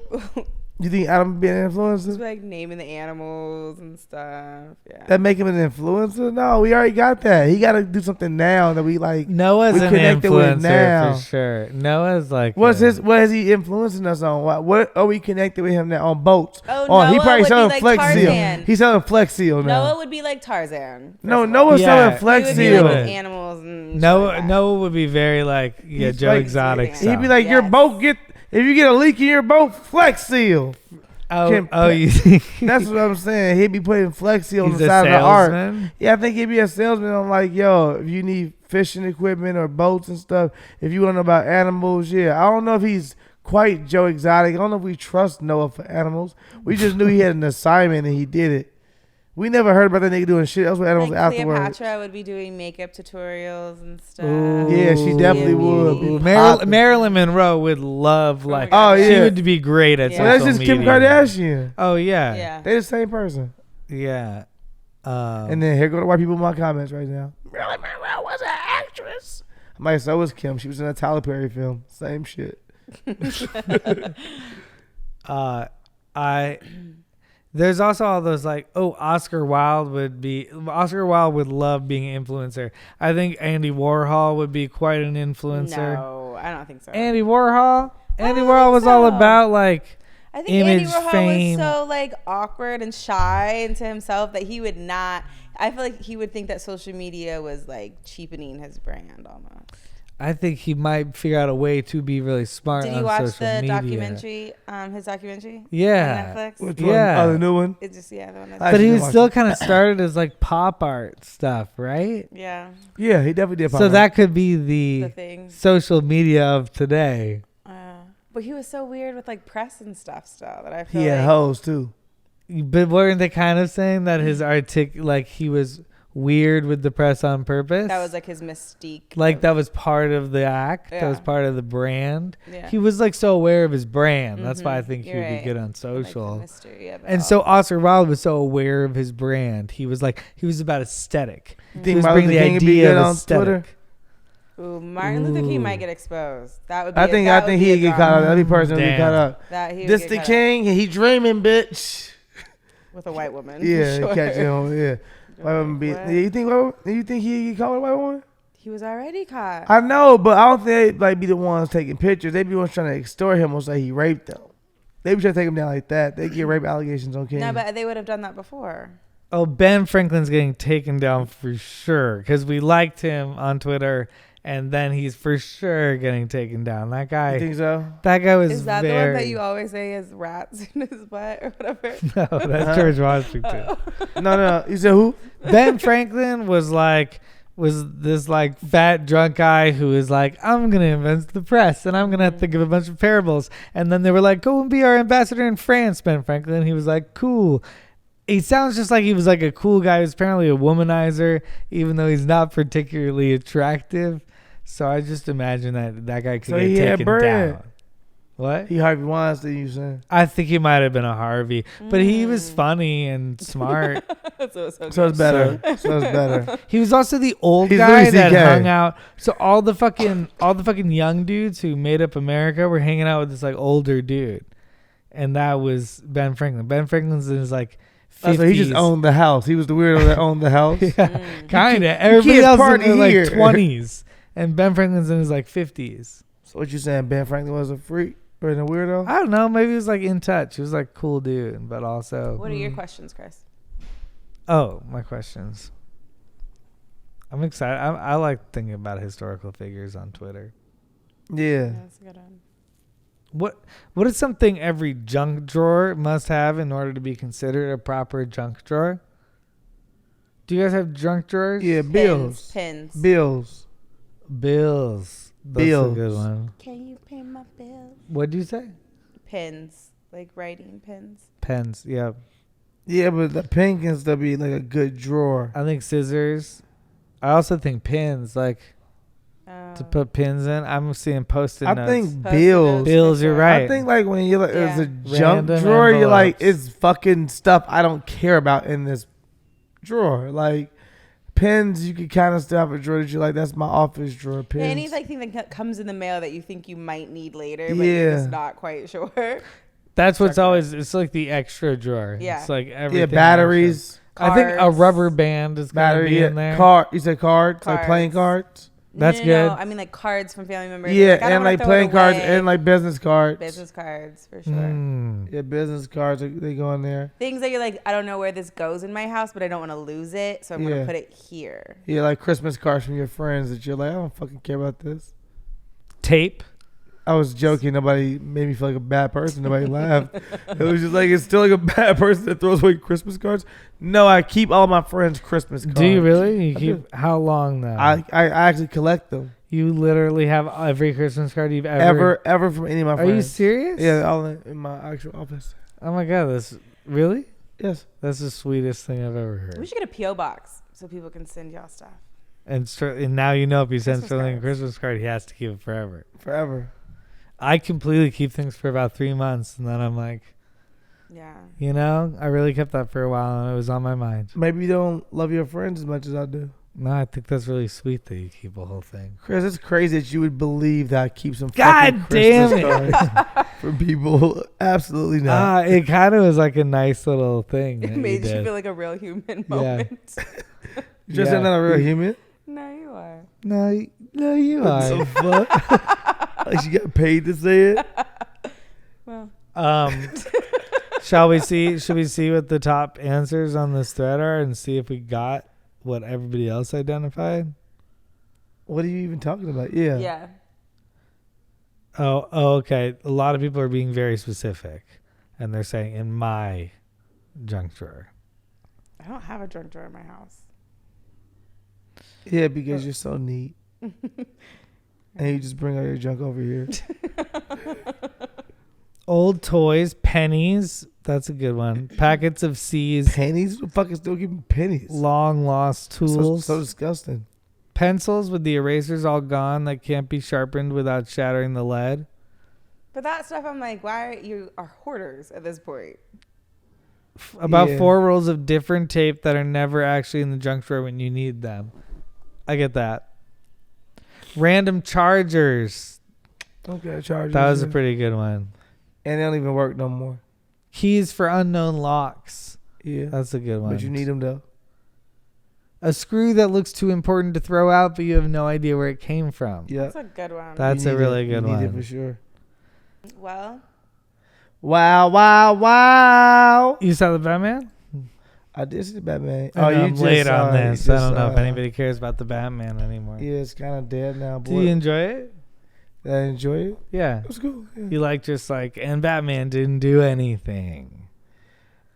You think Adam would be an Just influencer? like naming the animals and stuff. Yeah. That make him an influencer? No, we already got that. He got to do something now that we like. Noah's we an connected with influencer now. for sure. Noah's like What is he influencing us on? What are we connected with him now on boats? Oh, he Noah probably would selling be like Flex Seal. Tarzan. He's selling Flex Seal now. Noah would be like Tarzan. No, Noah's Yeah. selling He Flex would be Seal. like with animals and shit Noah. like that. Noah would be very like He's Joe like- Exotic He'd style. He'd be like, your Yes. boat if you get a leak in your boat, Flex Seal. you think That's what I'm saying. He'd be putting Flex Seal on he's the a side of the ark. salesman? Yeah, I think he'd be a salesman on like, yo, if you need fishing equipment or boats and stuff, if you want to know about animals, yeah. I don't know if he's quite Joe Exotic. I don't know if we trust Noah for animals. We just knew he had an assignment and he did it. We never heard about that nigga doing shit else with animals Like afterwards. Cleopatra would be doing makeup tutorials and stuff. Ooh. Yeah, she definitely would. Ooh, be Marilyn, popping. Marilyn Monroe would love like. God. Oh, She yeah. would be great at Yeah. So social that's just Kim media. Kardashian. Oh yeah. Yeah. They the same person. Yeah. And then here go the white people in my comments right now. Marilyn Monroe was an actress. I'm like, so was Kim. She was in a Tyler Perry film. Same shit. There's also all those like, Oscar Wilde would love being an influencer. I think Andy Warhol would be quite an influencer. No, I don't think so. Andy Warhol don't was think all so. about like I think Andy image, Warhol fame. was so like awkward and shy into himself that he would not. I feel like he would think that social media was like cheapening his brand almost. I think he might figure out a way to be really smart Did on you watch social the media. documentary? His documentary? Yeah. On Netflix. Which Yeah. one? Oh, the new one? It's just the one. That's, I But he should was watch still it. kind of started as like pop art stuff, right? yeah, Yeah, he definitely did. So pop up. that could be the the thing. social media of today. But he was so weird with like press and stuff still that I feel He had like hoes too. But weren't they kind of saying that his like he was weird with the press on purpose? that was like his mystique. like of- that was part of the act. That was Yeah. part of the brand. Yeah. He was like so aware of his brand. That's why I Mhm. think he You're would be right. good on like, the social. mystery of it And all. so Oscar Wilde was so aware of his brand. He was about aesthetic. You He think was Martin bringing Luther the King would be idea good of on aesthetic. Twitter? Ooh, Martin Luther King might Ooh. get exposed. That would be. I think he'd get caught up. That'd be person would be Damn. caught up. That he would This get the caught up. king, and he dreaming, bitch. with a white woman. Yeah, for sure. catch him. Yeah, white woman beat. What? Yeah, you think he get caught with a white woman? He was already caught. I know, but I don't think they like be the ones taking pictures. They be the ones trying to extort him or say he raped them. They be trying to take him down like that. They get rape allegations on camera. No, but they would have done that before. Oh, Ben Franklin's getting taken down for sure because we liked him on Twitter, and then he's for sure getting taken down. That guy. You think so? That guy was. Is that very... the one that you always say is rats in his butt or whatever? No, that's George Washington. No. You said who? Ben Franklin was this like fat drunk guy who is like, I'm gonna invent the press and I'm gonna think of a bunch of parables. And then they were like, go and be our ambassador in France, Ben Franklin. He was like, cool. He sounds just like he was like a cool guy. He was apparently a womanizer, even though he's not particularly attractive. So I just imagine that guy could get taken down. What? He Harvey Weinstein, you saying? I think he might have been a Harvey, but he was funny and smart. So it's better. So it's better. He was also the old He's guy Louis that CK. hung out. So all the fucking young dudes who made up America were hanging out with this like older dude, and that was Ben Franklin. Ben Franklin's in his like 50s. So he just owned the house. He was the weirdo that owned the house. Yeah, kind of. Everybody can't else party in their here. like 20s, and Ben Franklin's in his like 50s. So what you saying? Ben Franklin was a freak or a weirdo? I don't know. Maybe he was like in touch. He was like cool dude, but also. What are your questions, Chris? Oh, my questions. I'm excited. I like thinking about historical figures on Twitter. Yeah. That's a good one. What is something every junk drawer must have in order to be considered a proper junk drawer? Do you guys have junk drawers? Yeah, bills. Pins. Bills. Bills. That's Bills. a good one. Can you pay my bills? What'd you say? Pins. Like writing pins. Pens. Yeah. Yeah, but the pen can still be like a good drawer. I think scissors. I also think pins, like to put pins in. I'm seeing Post-it notes. I think Post-it bills. notes. Bills, you're right. I think like when you're like Yeah. it's a junk Random drawer, you're like envelopes. it's fucking stuff I don't care about in this drawer. Like pens, you could kind of still have a drawer that you like. That's my office drawer. Pens. Yeah, any like thing that comes in the mail that you think you might need later, but Yeah. you're just not quite sure. That's what's Junk drawer. always. It's like the extra drawer. Yeah. It's like everything. Yeah, batteries, extra. I think a Cards. rubber band is gonna battery, be in there. card. You said cards, like playing cards. That's No, good. I mean like cards from family members. Yeah, Like, I don't and wanna like throw it playing cards away. and like business cards. business cards for sure. Mm. Yeah, business cards. They go in there. Things that you're like, I don't know where this goes in my house, but I don't want to lose it, so I'm Yeah. gonna put it here. Yeah, like Christmas cards from your friends that you're like, I don't fucking care about this. Tape. I was joking. Nobody made me feel like a bad person. Nobody laughed. It was just like, it's still like a bad person that throws away Christmas cards. No, I keep all my friends' Christmas cards. Do you really? You I keep how long though? I actually collect them. You literally have every Christmas card you've ever. Ever from any of my Are friends. you serious? Yeah, all in my actual office. Oh my god, that's really. Yes. That's the sweetest thing I've ever heard. We should get a PO box so people can send y'all stuff. And now you know if he sends Christmas Sterling a cards. Christmas card, he has to keep it forever. Forever. I completely keep things for about 3 months, and then I'm like, Yeah. you know, I really kept that for a while, and it was on my mind. Maybe you don't love your friends as much as I do. No, I think that's really sweet that you keep a whole thing. Chris, it's crazy that you would believe that I keep some God fucking damn Christmas cards for people. Absolutely not. It kind of was like a nice little thing. It that made you did. feel like a real human moment. You're just Yeah. not a real human. No, you are. No, you What are. the fuck? Like she got paid to say it. Well, Shall we see? Should we see what the top answers on this thread are and see if we got what everybody else identified? What are you even talking about? Yeah. yeah. Oh, okay. A lot of people are being very specific, and they're saying in my junk drawer. I don't have a junk drawer in my house. Yeah, because you're so neat. And you just bring all your junk over here. Old toys, pennies. That's a good one. Packets of C's. Pennies? Who the fuck is still giving pennies? Long lost tools. So disgusting. Pencils with the erasers all gone that can't be sharpened without shattering the lead. But that stuff, I'm like, why are hoarders at this point? About Yeah. 4 rolls of different tape that are never actually in the junk drawer when you need them. I get that. Random chargers. Okay, charge. That was a pretty good one. And they don't even work no more. Keys for unknown locks. Yeah. That's a good one. But you need them though. A screw that looks too important to throw out, but you have no idea where it came from. Yeah. That's a good one. That's a really good one. You need it for sure. Well, Wow. You saw the Batman? I did see the Batman. I'm just late saw on it. this. You I just don't know saw if it. anybody cares about the Batman anymore. Yeah, it's kind of dead now. Do you enjoy it? Did I enjoy it? Yeah. It was cool. Yeah. You and Batman didn't do anything.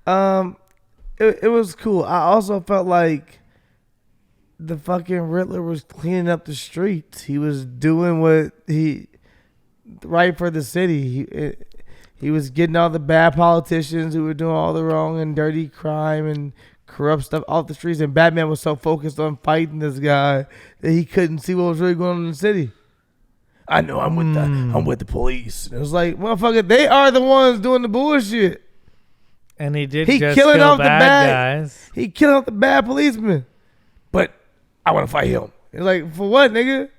It was cool. I also felt like the fucking Riddler was cleaning up the streets. He was doing what right for the city. He was getting all the bad politicians who were doing all the wrong and dirty crime and corrupt stuff off the streets. And Batman was so focused on fighting this guy that he couldn't see what was really going on in the city. I know I'm with the police. And it was like, motherfucker, they are the ones doing the bullshit. And he did He just killing kill off the bad guys. He killing off the bad policeman. But I want to fight him. It's like, for what, nigga?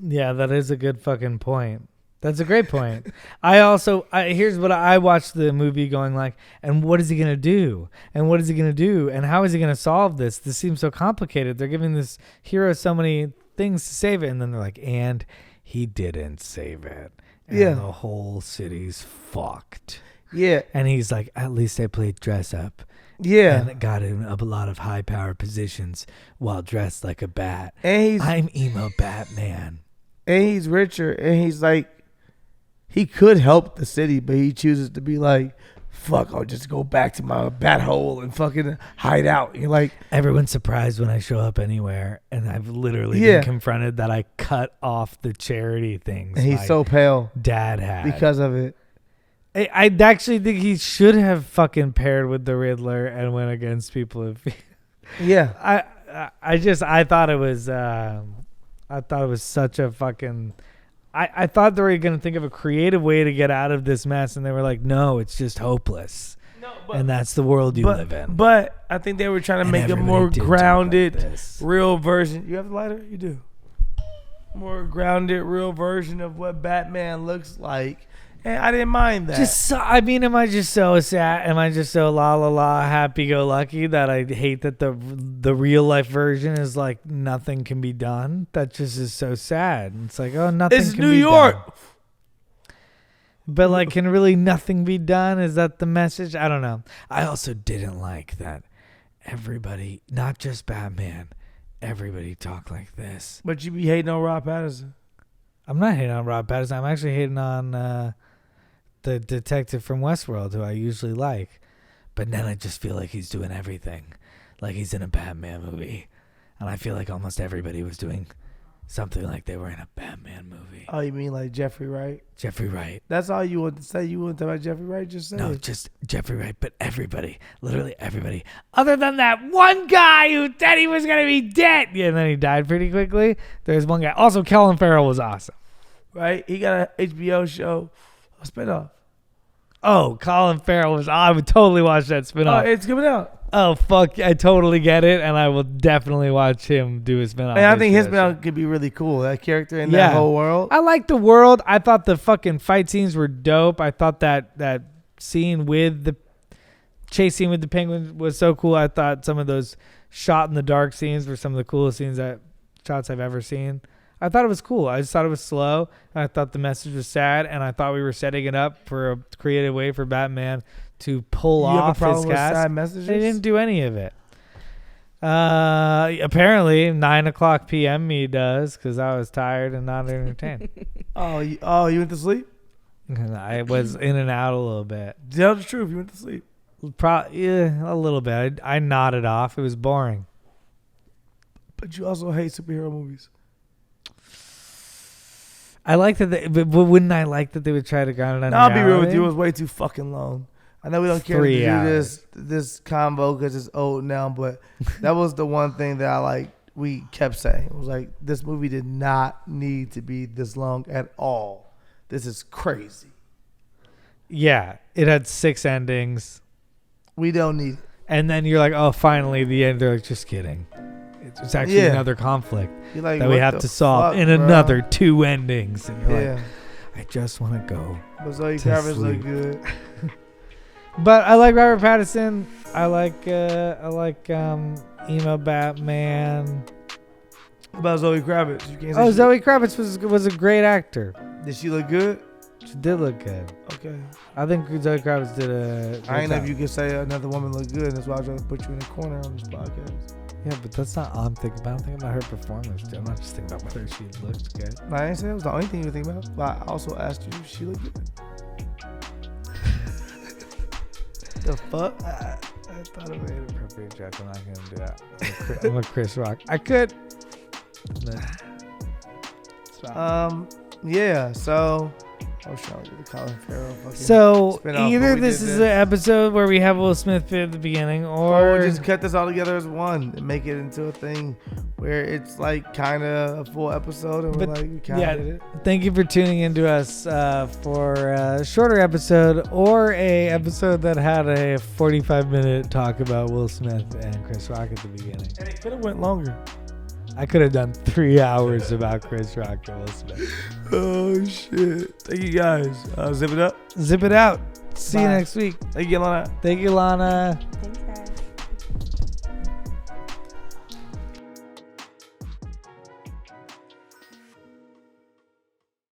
Yeah, that is a good fucking point. That's a great point. Here's what I watched the movie going like, and what is he going to do? And what is he going to do? And how is he going to solve this? This seems so complicated. They're giving this hero so many things to save it. And then they're like, and he didn't save it. And Yeah. the whole city's fucked. Yeah. And he's like, at least I played dress up. Yeah. And got in a lot of high power positions while dressed like a bat. And I'm emo Batman. he's richer. And he's like, he could help the city, but he chooses to be like, fuck, I'll just go back to my bat hole and fucking hide out. You're like, everyone's surprised when I show up anywhere, and I've literally Yeah. been confronted that I cut off the charity things. and he's my so pale dad had because of it. I actually think he should have fucking paired with the Riddler and went against people. Yeah. I thought it was such a fucking. I thought they were going to think of a creative way to get out of this mess, and they were like, no, it's just hopeless. No, and that's the world you live in. But I think they were trying to make a more grounded, real version. You have the lighter? You do. More grounded, real version of what Batman looks like. And I didn't mind that. Am I just so sad? Am I just so happy-go-lucky that I hate that the real-life version is like nothing can be done? That just is so sad. It's like, oh, nothing can be done. It's New York. But like, can really nothing be done? Is that the message? I don't know. I also didn't like that everybody, not just Batman, everybody talk like this. But you be hating on Rob Pattinson. I'm not hating on Rob Pattinson. I'm actually hating on the detective from Westworld, who I usually like. But then I just feel like he's doing everything. Like he's in a Batman movie. And I feel like almost everybody was doing something like they were in a Batman movie. Oh, you mean like Jeffrey Wright? Jeffrey Wright. That's all you want to say? You want to talk about Jeffrey Wright? Just say No, it. just Jeffrey Wright, but everybody. Literally everybody. Other than that one guy who said he was going to be dead. Yeah, and then he died pretty quickly. There's one guy. Also, Colin Farrell was awesome. Right? He got an HBO show, a spinoff. Oh, Colin Farrell was. I would totally watch that Oh, spinoff. it's coming out. Oh, fuck. I totally get it, and I will definitely watch him do a spinoff. And I think his spinoff could be really cool. That character in that whole world. I like the world. I thought the fucking fight scenes were dope. I thought that scene with the chase scene with the penguin was so cool. I thought some of those shot in the dark scenes were some of the coolest shots I've ever seen. I thought it was cool. I just thought it was slow. And I thought the message was sad, and I thought we were setting it up for a creative way for Batman to pull off his cast. Sad messages? They didn't do any of it. Apparently, 9:00 p.m. me does, because I was tired and not entertained. You went to sleep? I was in and out a little bit. Tell the truth. You went to sleep. Yeah, a little bit. I nodded off. It was boring. But you also hate superhero movies. I like that, but wouldn't I like that they would try to ground it on I'll be real with reality? you. It was way too fucking long. I know we don't care to 3 do hours. this combo because it's old now, but that was the one thing that we kept saying. It was like, this movie did not need to be this long at all. This is crazy. Yeah, it had 6 endings. We don't need it. And then you're like, oh, finally, the end. They're like, just kidding. It's actually another conflict You're like, that we what have the to solve fuck, in bro? another 2 endings. And you're Yeah. like, I just want to go. But Zoe to Kravitz sleep. look good. But I like Robert Pattinson. I like emo Batman. What about Zoe Kravitz? You can't say Zoe Kravitz was a great actor. Did she look good? She did look good. Okay. I think Zoe Kravitz did a. I ain't know if you could say another woman looked good. That's why I was trying to put you in a corner on this podcast. Yeah, but that's not all I'm thinking about. I'm thinking about her performance, too. I'm not just thinking about whether she looked good. No, I ain't saying that was the only thing you were thinking about. But I also asked you if she looked good. The fuck? I thought it made an appropriate joke. I'm not going to do that. I'm a Chris Rock. I could. Yeah, so I was trying to do the Colin Farrell fucking So spin-off, either but we this did is an episode where we have Will Smith fit at the beginning, or or just cut this all together as one and make it into a thing where it's like kind of a full episode and we're like, we kind of did it. Thank you for tuning in to us for a shorter episode or a episode that had a 45-minute talk about Will Smith and Chris Rock at the beginning. And it could have went longer. I could have done 3 hours about Chris Rock and Will Smith. Oh, shit. Thank you, guys. Zip it up. Zip it out. See you Bye. next week. Thank you, Alana. Thank you, Lana. Thank you.